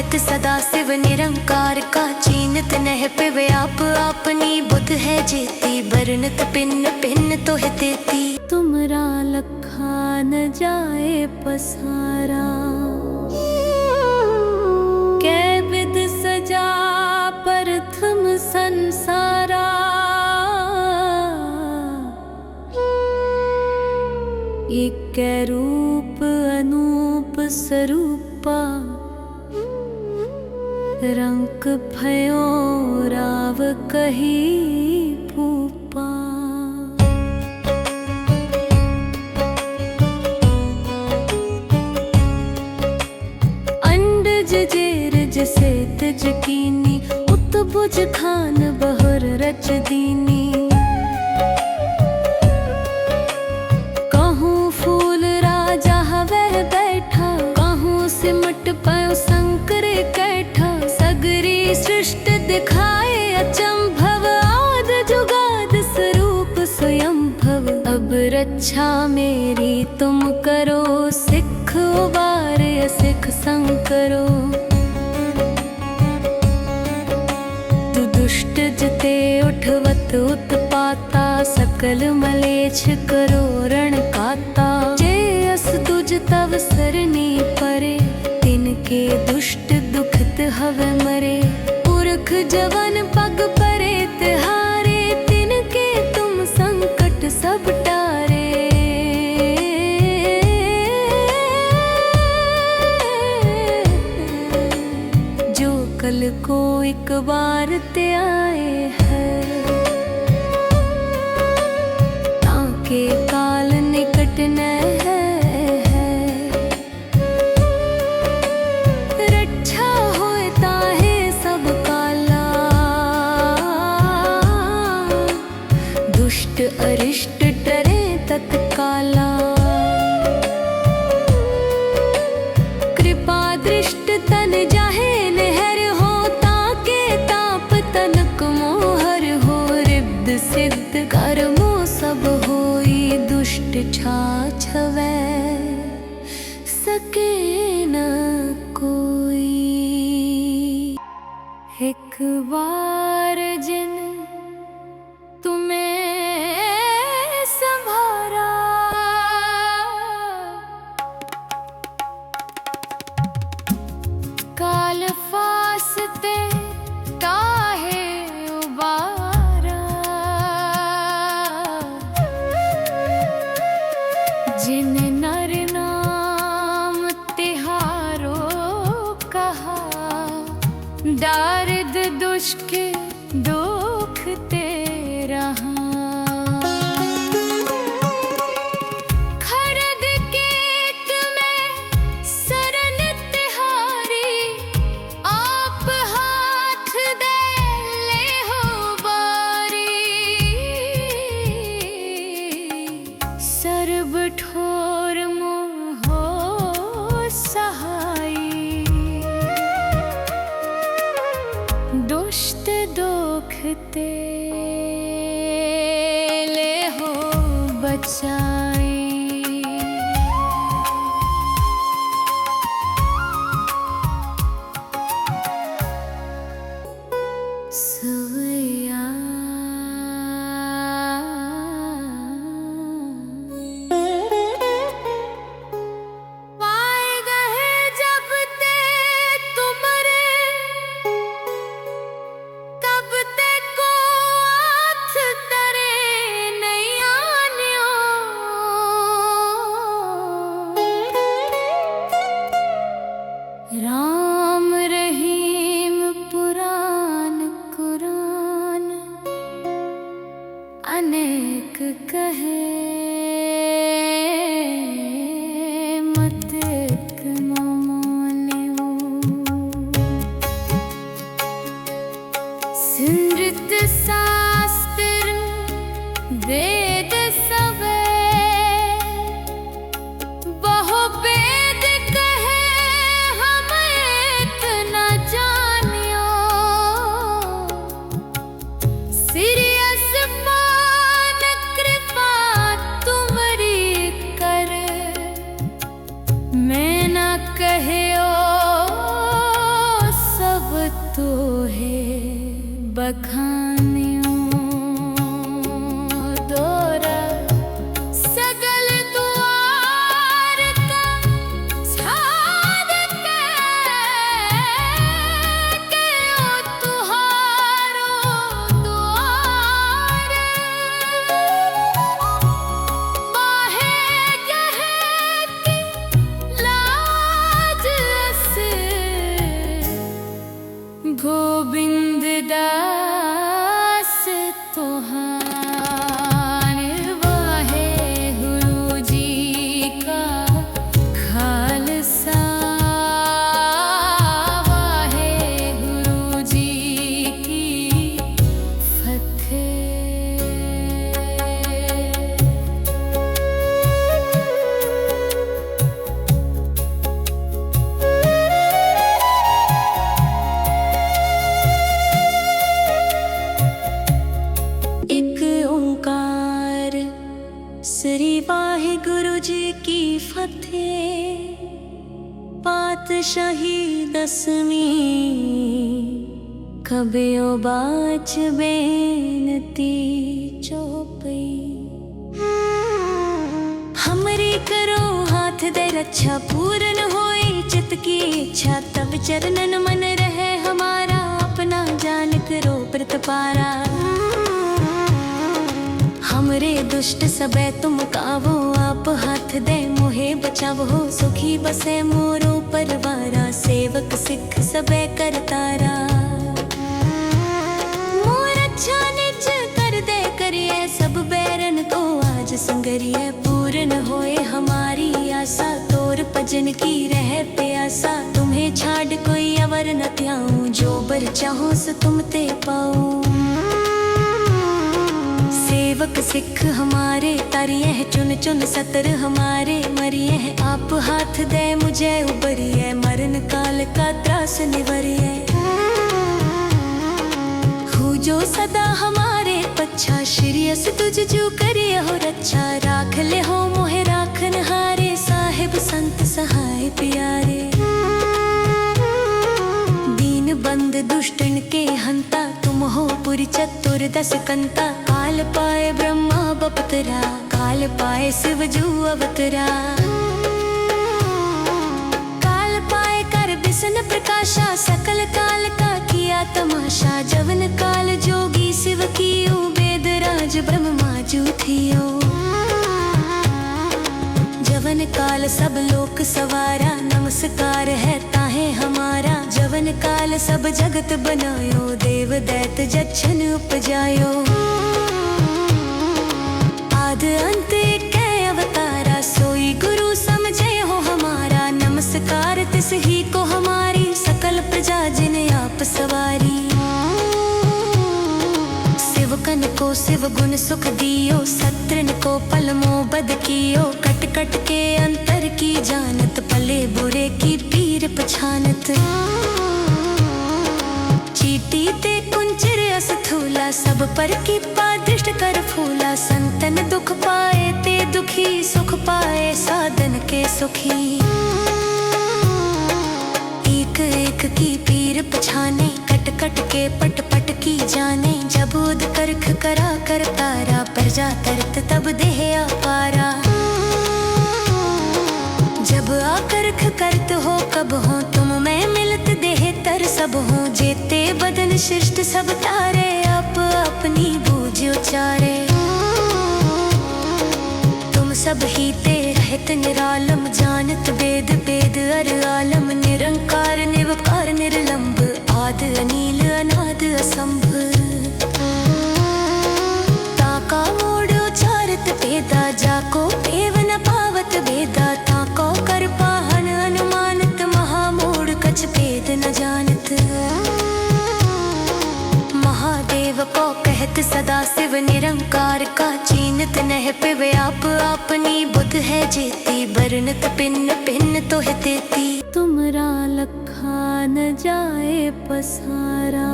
कहत सदा शिव निरंकार का चीनत नह पिवे आप आपनी बुध है जेती बरनत पिन पिन तो है तेती तुमरा लखा न जाए पसारा कै विद सजा परथम संसारा एक रूप अनूप स्वरूपा रंक भयो राव कही भूपा अंडज जेरज से तज कीनी उत्बुज खान बहुर रच दीनी सिमट पायो शंकर कैठा सगरी सृष्टि दिखाए अचंभव आद जुगाद स्वरूप स्वयं भव अब रक्षा मेरी तुम करो सिख उबार सिख संग करो तू दुष्ट जते उठवत उत्पाता सकल मलेच्छ करो रण काता जे अस तुझ तव सरनी परे तिनके दुष्ट दुखत हवे मरे पुरख जवन पग परे तिहारे तिनके तुम संकट सब टारे जो कल को एक बार ते आए हैं ताके काल निकट न है अरिष्ट डरे तत्काला कृपा दृष्ट तन जाहे नहर हो ताके ताप तनक मोहर हो रिद्ध सिद्ध कर्मो सब होई दुष्ट छाछवै सके न कोई एक बार जिन काल फासते ताहे उबारा जिन नर नाम तिहारो कहा दारिद दुष्ट दुख ते रहा सर्ब ठोर मोह सहाई दुष्ट दोखते ले हो बचाई सोया बखानियों दोरा सगल दुआर का छाड़ के ओ तुहारो द्वार बाहे गहकी लाज से गोविंद दास तोहार वाहे गुरु जी का खालसा वाहे गुरु जी की फतेह। एक ओंकार श्री वाहिगुरु जी की फतेह। पातशाही दसवीं कबियो बाच बेनती चौपई। हमरी करो हाथ दे रक्षा पूर्ण होए चित की इच्छा तब चरणन मन रहे हमारा अपना जान करो प्रतपारा। हमरे दुष्ट सबे तुम कावो आप हाथ दे मोहे बचावो सुखी बसे मोरो परवारा सेवक सिख सबे करतारा। मोर अच्छा निज कर दे करिए सब बैरन को आज संगरिए पूर्ण होए हमारी आशा तोर भजन की रह प्यासा। तुम्हें छाड़ कोई अवर न त्याऊं जो बर चाहो सो तुम ते पाऊं। सेवक सिख हमारे तारिये है चुन चुन सतर हमारे मरिये है आप हाथ दे मुझे उबरिए मरण काल का त्रास निवरिए। हो जो सदा हमारे पच्छा श्रीयस तुझ जो करिए हो रक्षा। राख ले हो मोहे राखन हारे साहिब संत सहाय प्यारे। दीन बंद दुष्टन के हंता तुम हो पुरी चतुर दस कंता। काल पाए ब्रह्मा बपतरा काल पाए शिव जू अवतरा। काल पाए कर बिसन प्रकाशा सकल काल का किया तमाशा। जवन काल जोगी शिव कियो वेद राज ब्रह्मा जू थियो। जवन काल सब लोक सवारा नमस्कार है ताहे हमारा। जवन काल सब जगत बनायो देव दैत जच्छन उपजायो। आद अंत एक अवतारा सोई गुरु समझे हो हमारा। नमस्कार तिस ही को हमारी सकल प्रजा जिन आप सवारी। शिवकन को शिव गुण सुख दियो सत्रन को पलमो बद कियो। कट कट के अंतर की जानत भले बुरे की पीर पछानत। चीटी ते कुंचर अस्थूला सब पर की दृष्ट कर फूला। संतन दुख पाए ते दुखी सुख पाए साधन के सुखी। एक एक की पीर पछाने कट कट के पट पट की जाने। जब उद करख करा कर तारा प्रजा तरत तब देह अपारा। जब आकर्ख करत हो कब हो तुम मैं मिलत देह तर सब हो। जेते बदन शिष्ट सब तारे आप अपनी बूझ उचारे। तुम सब ही ते रहत निरालम जानत वेद वेद अर आलम। निरंकार निवकार निर्लंब आद अनील अनाद असंभ। ताका मोड़ उचारत वेदा जाको पेव न पावत वेदा। ताको कर पाहन अनुमानत महामूढ़ कछ भेद न जानत। महादेव को कहत सदा शिव निरंकार का चीनत नह पिव आप अपनी बुध है जेती। बरनत पिन्न पिन्न तो है देती तुमरा लखा न जाए पसारा।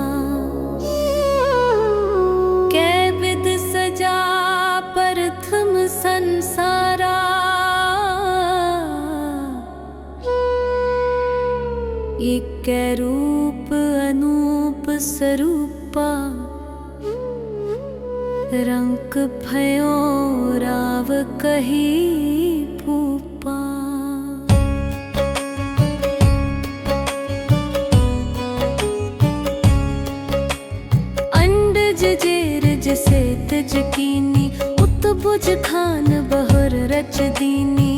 कै विद सजा प्रथम संसारा। एक रूप अनूप स्वरूप रूपा रंग भयो राव कही भूपा। अंडज जेरज से तज कीनी उत्बुज खान बहुर रच दीनी।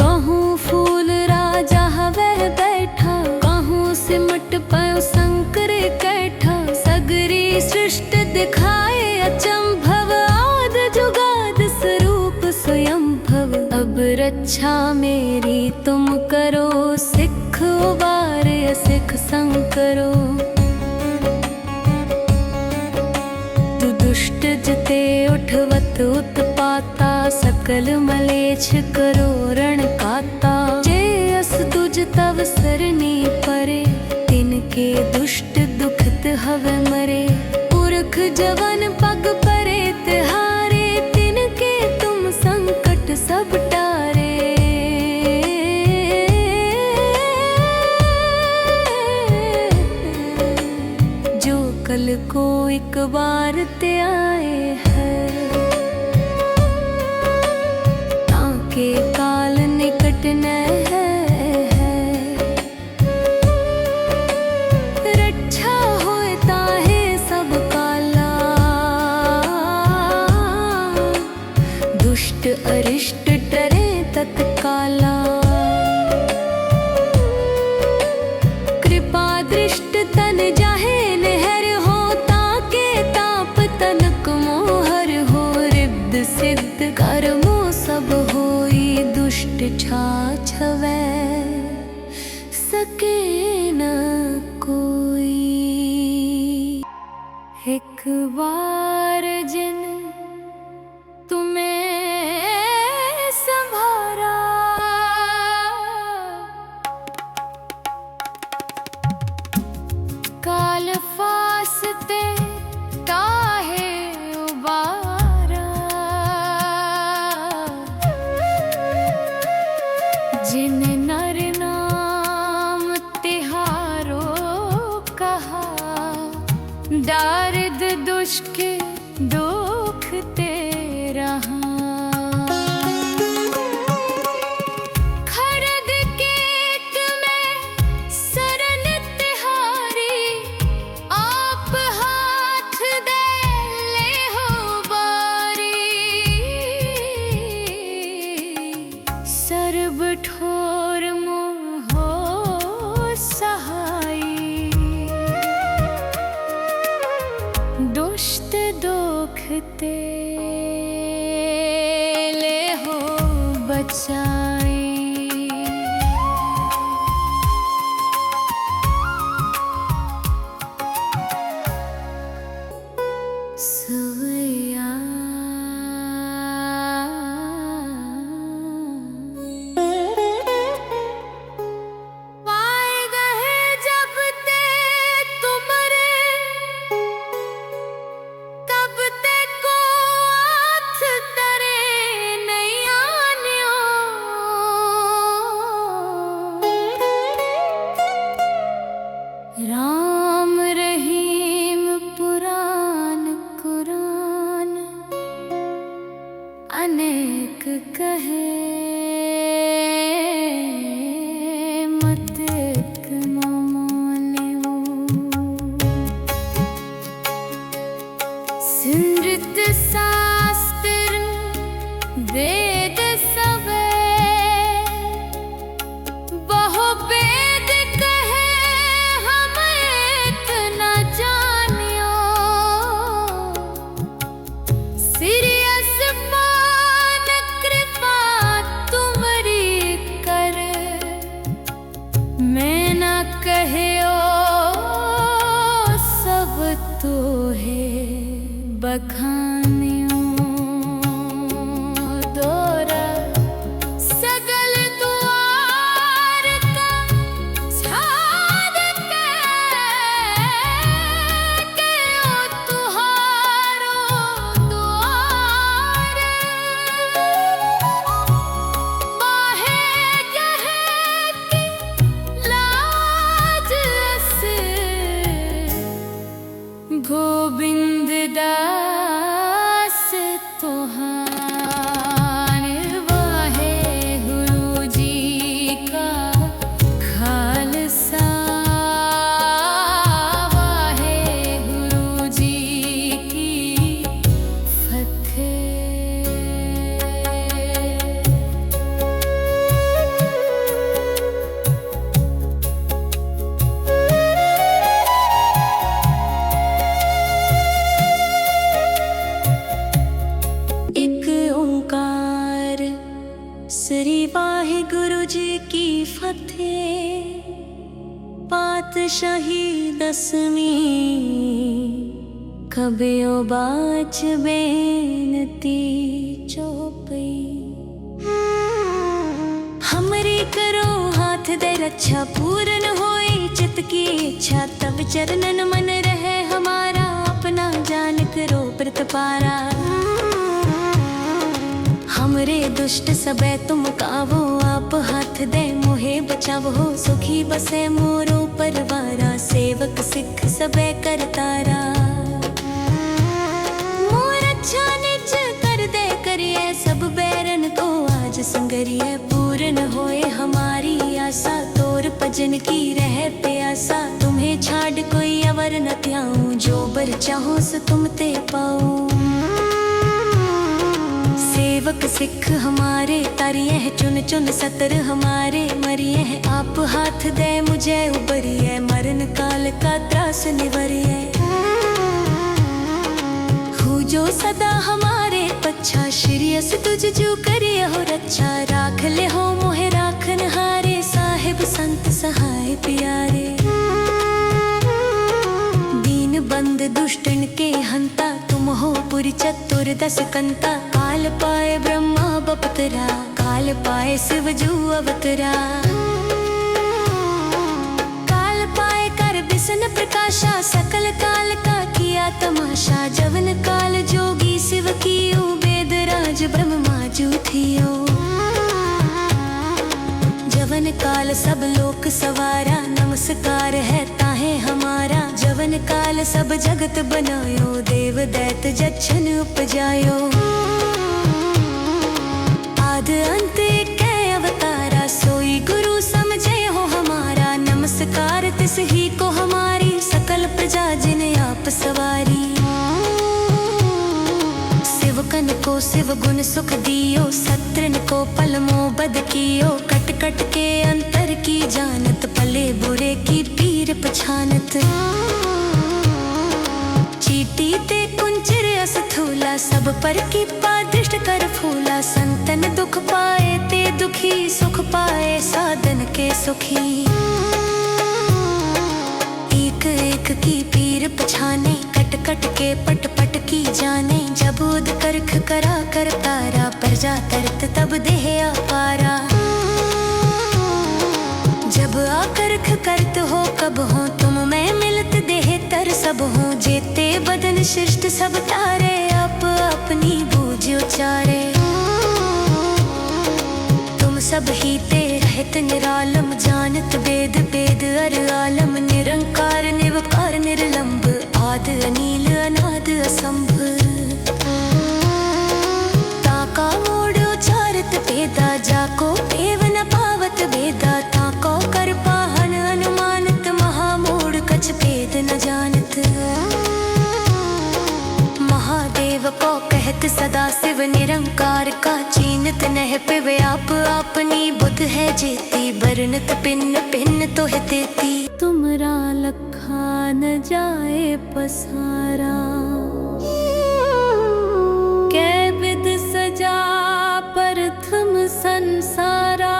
कहूँ फूल राजा वह बैठा कहूँ सिमट पयो शंकर कैठा। सगरी सृष्टि दिखाए अचंभव आद जुगाद स्वरूप स्वयं भव। अब रक्षा मेरी तुम करो सिख उबार सिख संग करो। तु दुष्ट जते उठवत उत्पाता सकल मलेच्छ करो रण काता। जे अस तुझ तव सरनी परे तिनके दुष्ट दुखत हव मरे। पुरख जवन पग परे तिहारे तिनके तुम संकट सब टारे। जो कल को एक बार ते आए है ताके काल निकट न है। रक्षा होए ताहे सब काला दुष्ट अरिष्ट डरे तत्काला। कृपा दृष्ट तन जाहे नहर हो ताके ताप तनक मोहर हो। रिद्ध सिद्ध कर्मो सब होई दुष्ट छाछवै सके न कोई। एक बार जिन तुम्हें संभारा काल फासते काहे उबारा। जिन नर नाम तिहारो कहा दारिद दुष्ट दुख तेरा। खरद केत में सरन तिहारी आप हाथ दे ले हो बारी। सर्ब ठोर मोह सहाई दुष्ट दुखते ले हो बचाई। सोया पाए गए जब ते तुमरे तब ते को हाथ तरे नहीं आन्यो। राम रहीम पुराण कुरान अनेक कहे मत एक न मान्यो। सिमृत शास्त्र वेद सवे बहु वेद कहे हम इतना जानियो। सिरियस मान कृपा तुमरी कर मैं न कहियो सब तो है बखानियो। दोरा सगल द्वार का छाद के ओ तुहारो द्वार। बाहे गहे की लाज फतेह पातशाही 10वीं कबियो बाच बेनती चौपई हमरी करो हाथ दे रक्षा पूर्ण होई चित की इच्छा तब चरणन मन रहे हमारा अपना जान करो प्रतपारा हमरे दुष्ट सबे तुम कावो आप हाथ दे मोहे बचावो सुखी बसे मोरो परवारा सेवक सिख सबे करतारा मोर अच्छा निज कर दे करिए सब बैरन को आज संगरिए पूर्ण होए हमारी आशा तोर भजन की रह प्यासा तुम्हें छाड़ कोई अवर न त्याऊं जो बर चाहो सो तुम ते पाऊं सेवक सिख हमारे तारिये है चुन चुन सतर हमारे मरिये है आप हाथ दे मुझे उबरिए मरण काल का त्रास निवरिए हु जो सदा हमारे पच्छा श्रीयस तुझ जो करिए हो रक्षा राख ले हो मोहे राखन हारे साहिब संत सहाय प्यारे दीन बंद दुष्टन के हंता तुम हो पुरी चतुर 10 कंता काल पाए ब्रह्मा बपतरा काल पाए शिव जू अवतरा काल पाए कर बिसन प्रकाशा सकल काल का किया तमाशा जवन काल जोगी शिव कियो वेद राज ब्रह्मा जू थियो जवन काल सब लोक सवारा नमस्कार है ताहे हमारा जवन काल सब जगत बनायो देव दैत जच्छन उपजायो आद अंत एक अवतारा सोई गुरु समझे हो हमारा नमस्कार तिस ही को हमारी सकल प्रजा जिन्हें आप सवारी शिवकन को शिव गुण सुख दियो सत्रन को पल मोह बद कियो कट कट के अंतर की जानत भले बुरे की पीर पछानत चीटी ते कुंचर अस्थूला सब पर की दृष्ट कर फूला संतन दुख पाए ते दुखी सुख पाए साधन के सुखी एक एक की पीर पछाने कट कट के पट पट की जाने जब उद करख करा कर तारा प्रजा तरत तब देह अपारा जब आकर्ख करत हो कब हो तुम मैं मिलत देह तर सब हो जेते बदन शिष्ट सब तारे आप अपनी बूझ उचारे तुम सब ही ते रहत निरालम जानत वेद वेद अर आलम निरंकार निवकार निर्लंब आद अनील अनाद असंभ ताका मोड़ उचारत वेदा जाको पेव न पावत वेदा ताको कर पाहन अनुमानत महामूढ़ कछ भेद न जानत महादेव को कहत सदा शिव निरंकार का चीनत नह पिव आप अपनी बुध है जेती बरनत पिन्न पिन्न तो है तेती तुमरा लखा न जाए पसारा कै विद सजा प्रथम संसारा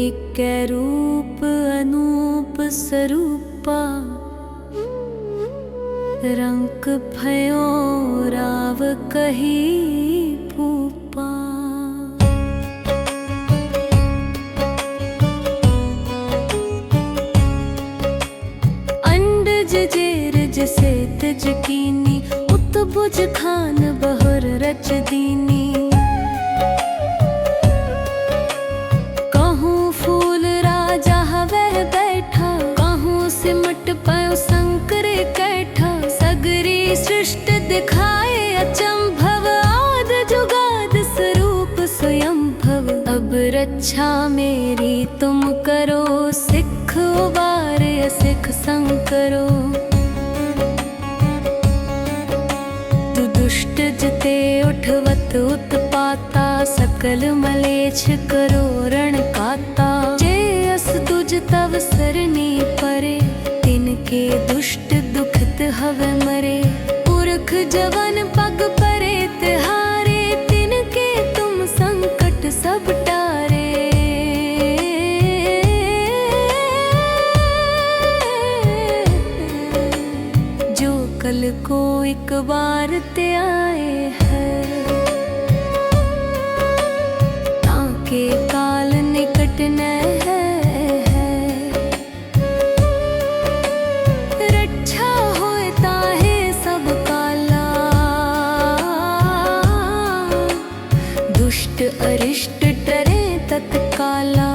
एक रूप अनूप स्वरूपा रंक भयो राव कही भूपा अंडज जेरज से तज कीनी उत्बुज खान बहुर रच दीनी कहूँ फूल राजा हवह बैठा कहूँ सिमट पायो शंकर कैठा सगरी सृष्ट दिखाए अचंभव आद जुगाद स्वरूप स्वयं भव अब रक्षा मेरी तुम करो सिख उबार सिख संग करो तू दुष्ट जिते उठवत उत्पाता सकल मलेच्छ करो रण काता जे अस तुझ तव सरनी परे तिनके दुष्ट दुखत हवे मरे पुरख जवन पग परे तिहारे तिनके बार ते आए है, ताके काल निकट न है। रक्षा होए ताहे सब काला, दुष्ट अरिष्ट डरे तत्काला।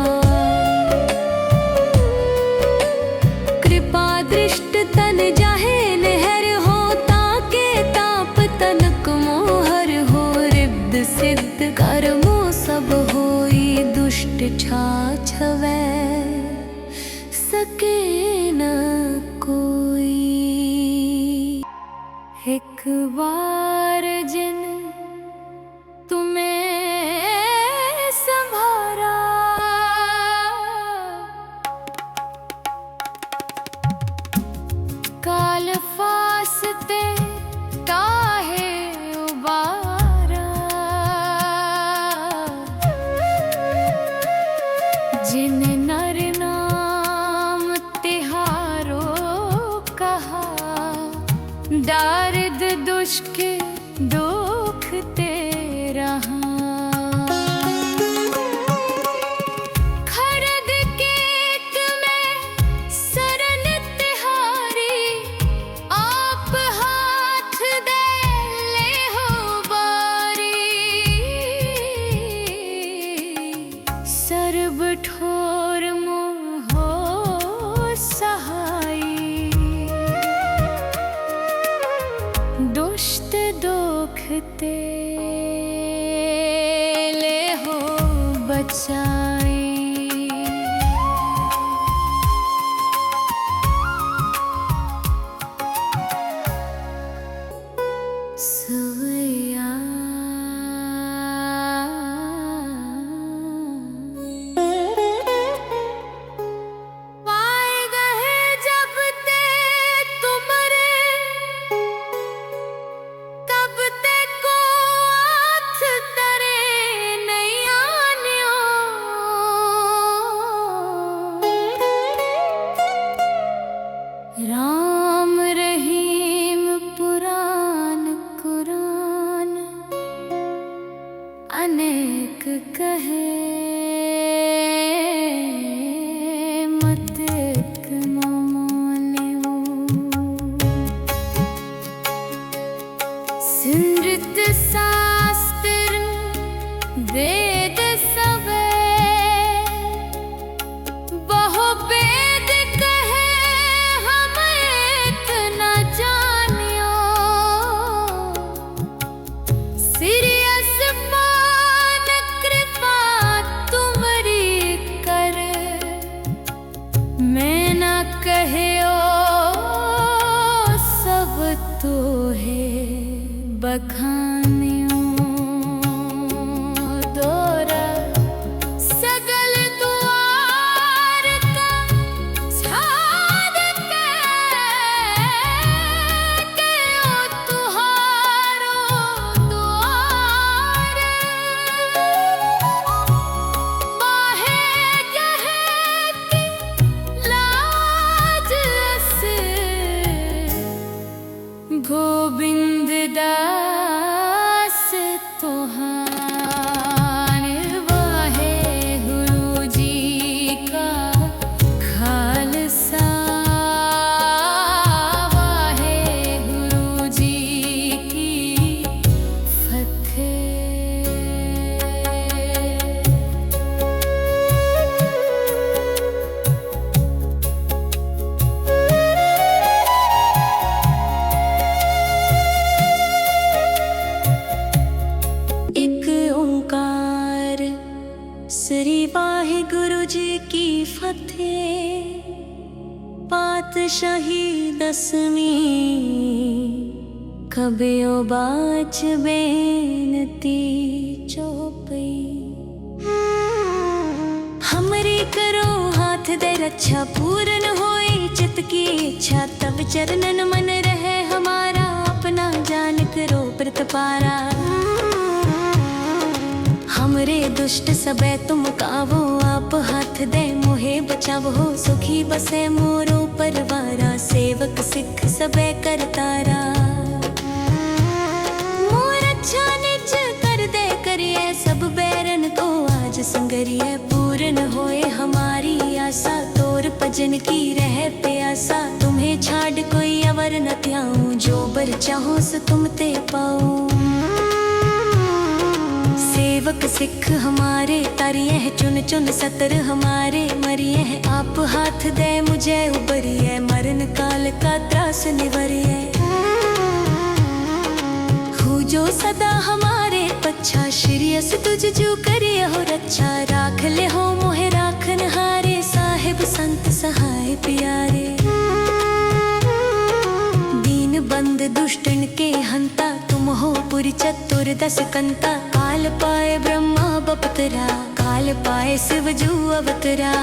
कृपा दृष्ट तन जाहे लहर हो, ताके ताप तनक मोहर हो। रिद्ध सिद्ध कर्मो सब होई, दुष्ट छाछवै सके न कोई। एक बार जिन तुम्हें संभारा, काल फासते काहे उबारा। जिन नर नाम तिहारो कहा, दारिद दुष्ट दुख ते रहा। खरद केत में शरण तिहारी, आप हाथ दे ले हो बारी। सर्ब ठोर मोह हो सहाई, दुष्ट दुखते ले हो बचाई। सवैया पाए गए जब ते तुमरे, तब ते को हाथ तरे नहीं आन्यो। राम रहीम पुराण कुरान, अनेक कहे मत एक न मान्यो। सिमृत शास्त्र वेद सबे, बहु वेद कहे हम एक न जानियो। सिरियस मान कृपा तुमरी कर, मैं न कहियो सब तो है बखानियो। दोरा सगल द्वार का छाद के ओ तुहारो द्वार। बाहे गहे की लाज अस, गोविंद दास तुहार। वाहे गुरु जी का खालसा, वाहे गुरु जी की फतेह। एक ओंकार, श्री वाहिगुरु जी की फतेह। पातशाही दसवीं, खबियो बाच बेनती चौपई। हमरी करो हाथ दे रक्षा, पूर्ण होई चित की इच्छा। तब चरणन मन रहे हमारा, अपना जान करो प्रतपारा। हमरे दुष्ट सबे तुम कावो, आप हाथ दे मोहे बचावो। सुखी बसे मोरो परवारा, सेवक सिख सबे करतारा। संगरिए पूर्ण होए हमारी आशा तोर भजन की रह प्यासा तुम्हें छाड़ कोई अवर न त्याऊं जो बर चाहो सो तुम ते पाऊं सेवक सिख हमारे तारिये है चुन चुन सतर हमारे मरिए है आप हाथ दे मुझे उबरिए मरण काल का त्रास निवरिए हूँ जो सदा हमारे पच्छा श्री अस तुझ जो करिए हो रक्षा राख ले हो मोहे राखन हारे साहिब संत सहाय प्यारे दीन बंद दुष्टन के हंता तुम हो पुरी चतुर दस कंता काल पाए ब्रह्मा बपतरा काल पाए शिव जू अवतरा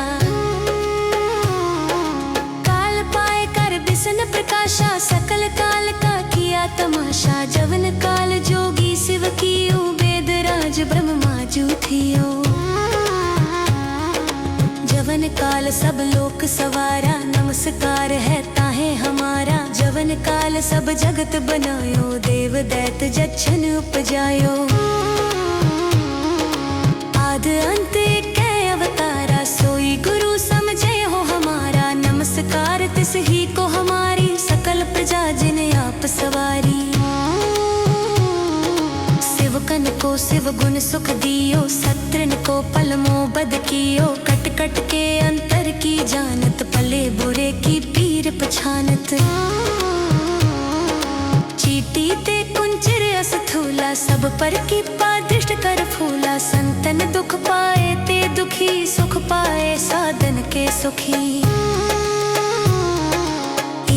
काल पाए कर बिसन प्रकाशा सकल काल का किया तमाशा जवन काल जोगी शिव कियो वेद राज ब्रह्मा जू थियो जवन काल सब लोक सवारा नमस्कार है ताहे हमारा जवन काल सब जगत बनायो देव दैत जच्छन उपजायो आद अंत एक अवतारा सोई गुरु समझे हो हमारा नमस्कार तिस ही को हमारी सकल प्रजा जिन आप सवारी शिवकन को शिव गुण सुख दियो सत्रन को पलमो बद कियो कट कट के अंतर की जानत भले बुरे की पीर पछानत चीटी ते कुंचर अस्थूला सब पर की दृष्ट कर फूला संतन दुख पाए ते दुखी सुख पाए साधन के सुखी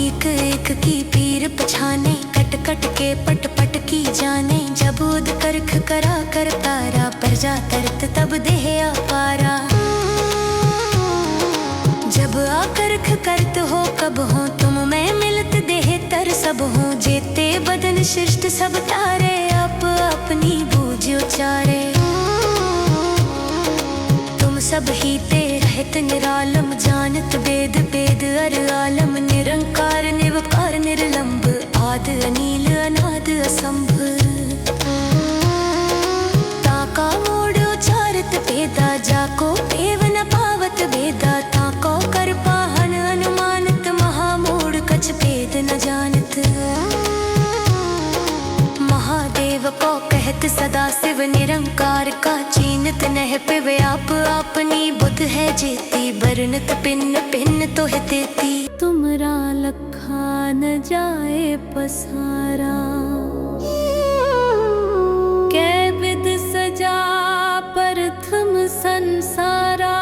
एक एक की पीर पछाने कट कट के पट पट की जाने जब उद करख करा कर तारा प्रजा तरत तब देह अपारा जब आकरख करत हो कब हो तुम मैं मिलत देह तर सब हो जेते बदन शिष्ट सब तारे आप अपनी बूझ उचारे तुम सब ही ते रहत निरालम जानत वेद वेद अर आलम निरंकार निवकार निर्लंब आद अनील अनाद असंभ ताका मोड़ उचारत वेदा जाको एव न पावत वेदा ताको कर पाहन अनुमानत महामूढ़ कछ भेद न जानत महादेव को कहत सदा शिव निरंकार का चीनत नह पिव आप अपनी बुद्ध है जेती बरनत पिन्न पिन्न तो है देती तुमरा लखा न जाए पसारा कै विद सजा प्रथम संसारा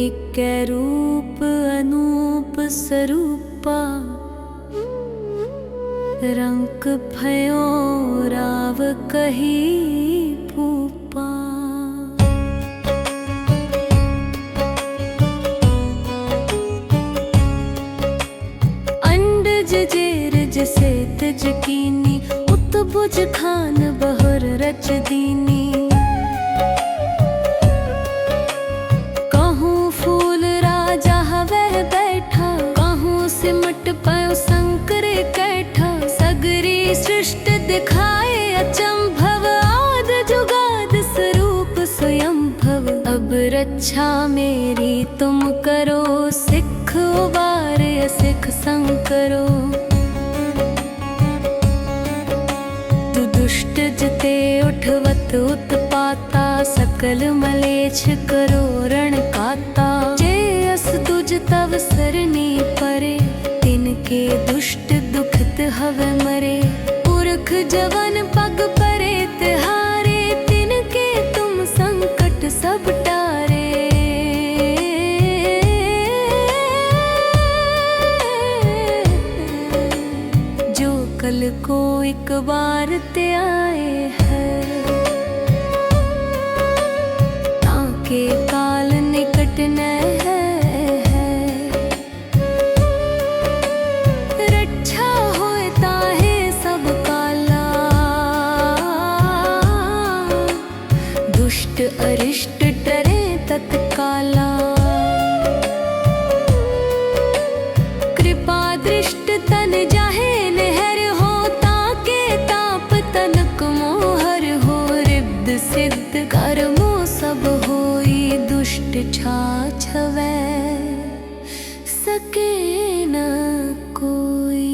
एक रूप अनूप स्वरूपा रंक भयो राव कही भूपा अंडज जेरज से तज कीनी उत्बुज खान बहुर रच दीनी कहूँ फूल राजा हवह बैठा कहूँ सिमट पयो शंकर कैठा सगरी सृष्ट दिखाए अचंभव आद जुगाद स्वरूप स्वयं भव अब रक्षा मेरी तुम करो सिख उबार सिख संग करो तू दुष्ट जते उठवत उत्पाता सकल मलेच्छ करो रण काता जे अस तुझ तव सरनी परे तिनके दुष्ट दुखत हवे मरे पुरख जवन पग परे तिहारे तिनके तुम संकट सब टारे जो कल को एक बार ते आए हैं ताके काल निकट न है रक्षा होए ताहे सब काला दुष्ट अरिष्ट डरे तत्काला कृपा दृष्ट तन जाहे नहर हो ताके ताप तनक मोह कर्मो सब होई दुष्ट छाछवै सके न कोई।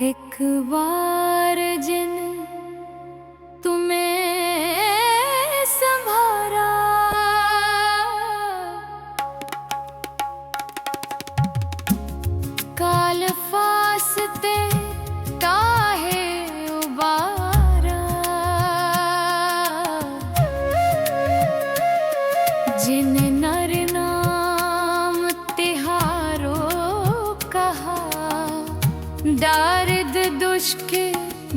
एक बार जिन तुम्हें संभारा काल फासते काहे उबारा। जिन नर नाम तिहारो कहा दारिद दुष्ट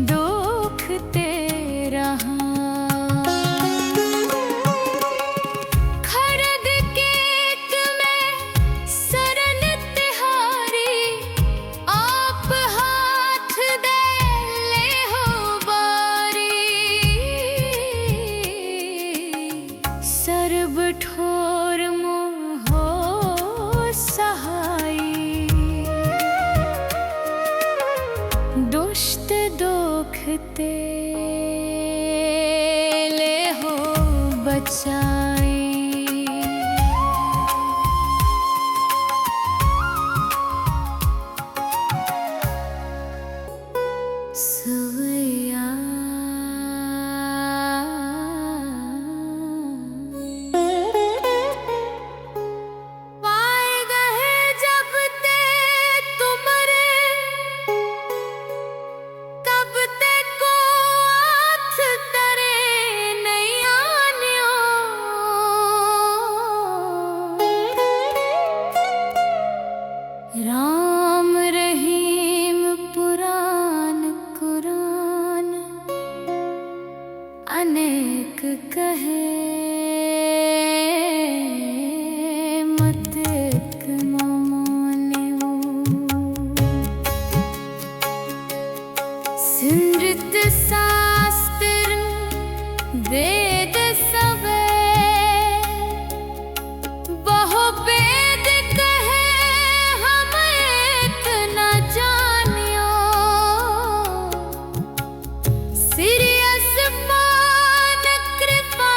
दुख तेरा। खरद केत में शरण तिहारी आप हाथ दे ले हो बारी। सर्ब ठोर मोहो सहाई दुष्ट दुखते ले हो बचाई। सोया पाए गए जब ते तुमरे तब ते को हाथ तरे नहीं आन्यो। राम रहीम पुराण कुरान अनेक कहे मत एक मान्यो। सिमृत शास्त्र वेद सबे बहु वेद कहे हम एक न जानियो। सीरियस मान कृपा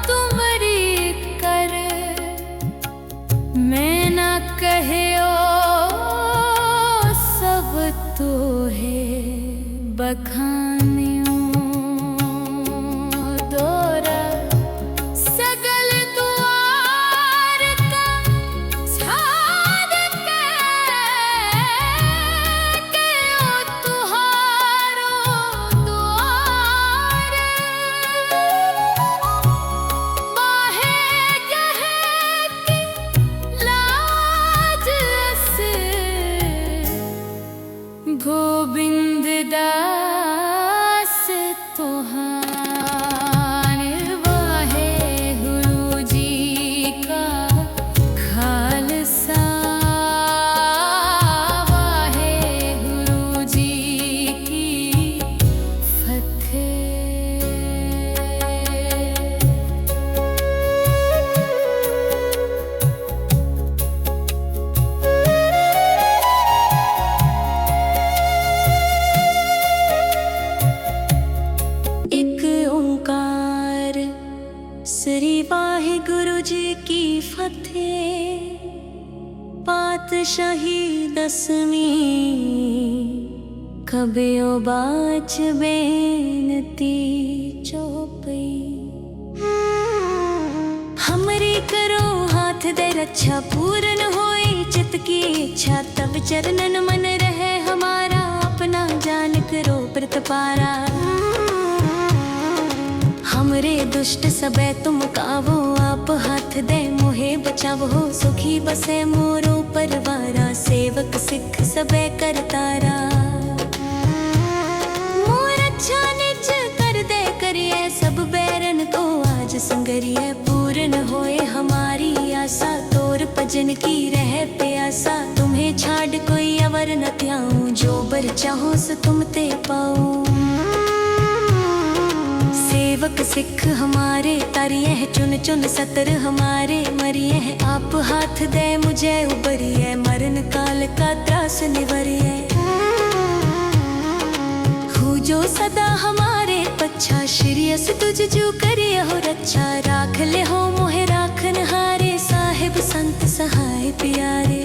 तुम्हारी कर मैं न कहो सब तो है बखानियों। दोरा सगल द्वार का छाद के ओ तुहारो द्वार। बाहे गहे की लाज अस गोविंद दास तुहार। वाहे गुरु जी का खालसा वाहे गुरु जी की फतेह। एक ओंकार श्री वाहिगुरु जी की फतेह। पातशाही दसवीं कबियो बाच बेनती चौपई। हमरी करो हाथ दे रक्षा पूर्ण होई चित की इच्छा। तब चरणन मन रहे हमारा अपना जान करो प्रतिपारा। हमरे दुष्ट सबे तुम कावो आप हाथ दे मोहे बचावो। सुखी बसे मोरो परवारा सेवक सिख सबे करतारा। मोर अच्छा निज कर दे करिए सब बैरन को आज संगरिए। पूर्ण होए हमारी आशा तोर भजन की रह प्यासा। तुम्हें छाड़ कोई अवर न त्याऊं जो बर चाहो सो तुम ते पाऊं। सेवक सिख हमारे तारिये है चुन चुन सतर हमारे मरिये है। आप हाथ दे मुझे उबरिए मरण काल का त्रास निवरिए। हो जो सदा हमारे पच्छा श्री यस तुझ जो करिए हो रक्षा, राख ले हो मोहे राखन हारे, साहिब संत सहाय प्यारे।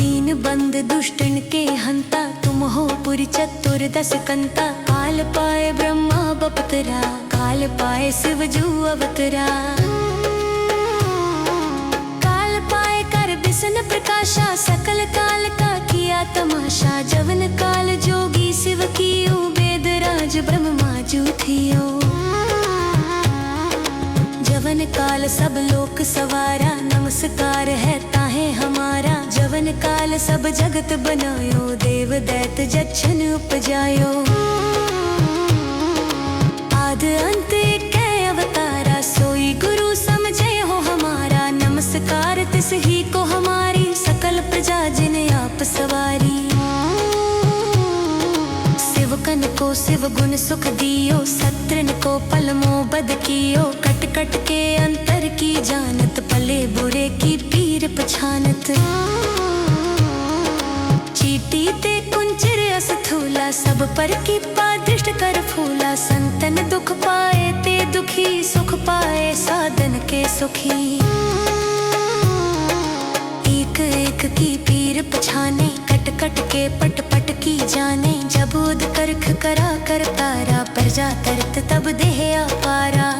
दीन बंद दुष्टन के हंता, तुम हो पुरी चतुर दस कंता। काल पाए ब्रह्मा बपतरा, काल पाए शिव जू अवतरा। काल पाए कर बिसन प्रकाशा, सकल काल का किया तमाशा। जवन काल जोगी शिव कियो, वेद राज ब्रह्मा जू थियो। जवन काल सब लोक सवारा, नमस्कार है ताहे हमारा। जवन काल सब जगत बनायो, देव दैत जच्छन उपजायो। आद अंत एक अवतारा, सोई गुरु समझे हो हमारा। नमस्कार तिस ही को हमारी, सकल प्रजा जिन आप सवारी। शिवकन को शिव गुण सुख दियो, सत्रन को पल मोह बद कियो। कट कट के अंतर की जानत, भले बुरे की पीर पछानत। चीटी ते कुंचर अस्थूला, सब पर की दृष्ट कर फूला। संतन दुख पाए ते दुखी, सुख पाए साधन के सुखी। एक एक की पीर पछाने, कट कट के पट पट की जाने। जब उद करख करा कर तारा, प्रजा तरत तब देह अपारा।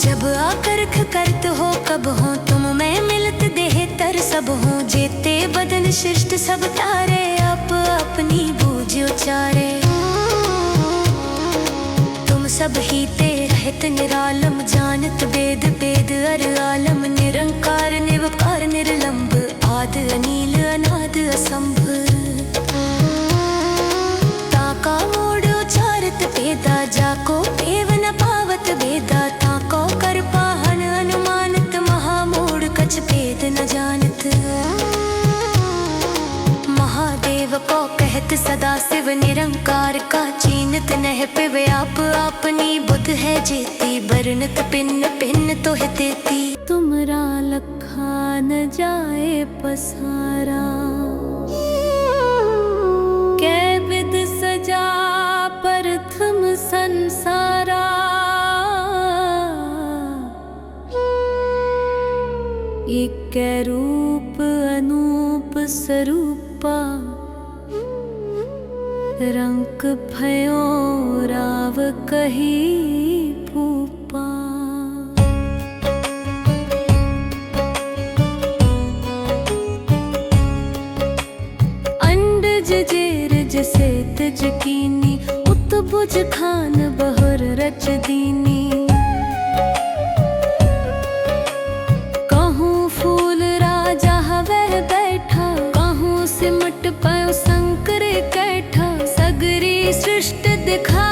जब आकर्ख करत हो कब हो, तुम मैं मिलत देह तर सब हो। जेते बदन शिष्ट सब तारे, आप अपनी बूझ उचारे। तुम सब ही ते रहत निरालम, जानत वेद वेद अर आलम। निरंकार निवकार निर्लंब, आद अनील अनाद असंभ। ताका मोड़ उचारत वेदा, जाको पेव न पावत वेदा। ताको कर पाहन अनुमानत, महामूढ़ कछ भेद न जानत। महादेव को कहत सदा शिव, निरंकार का चीनत नह पिव। आप अपनी बुध है जेती, बरनत पिन्न पिन्न तो है तेती। तुमरा लखा न जाए पसारा, कै विद सजा प्रथम संसारा। एक रूप अनूप स्वरूपा, रंक भयो राव कही भूपा। अंडज जेरज से तज कीनी, उत्बुज खान बहुर रच दीनी। कहूँ फूल राजा हवै बैठा, कहूँ सिमट पयो शंकर कैठा। सगरी सृष्ट दिखा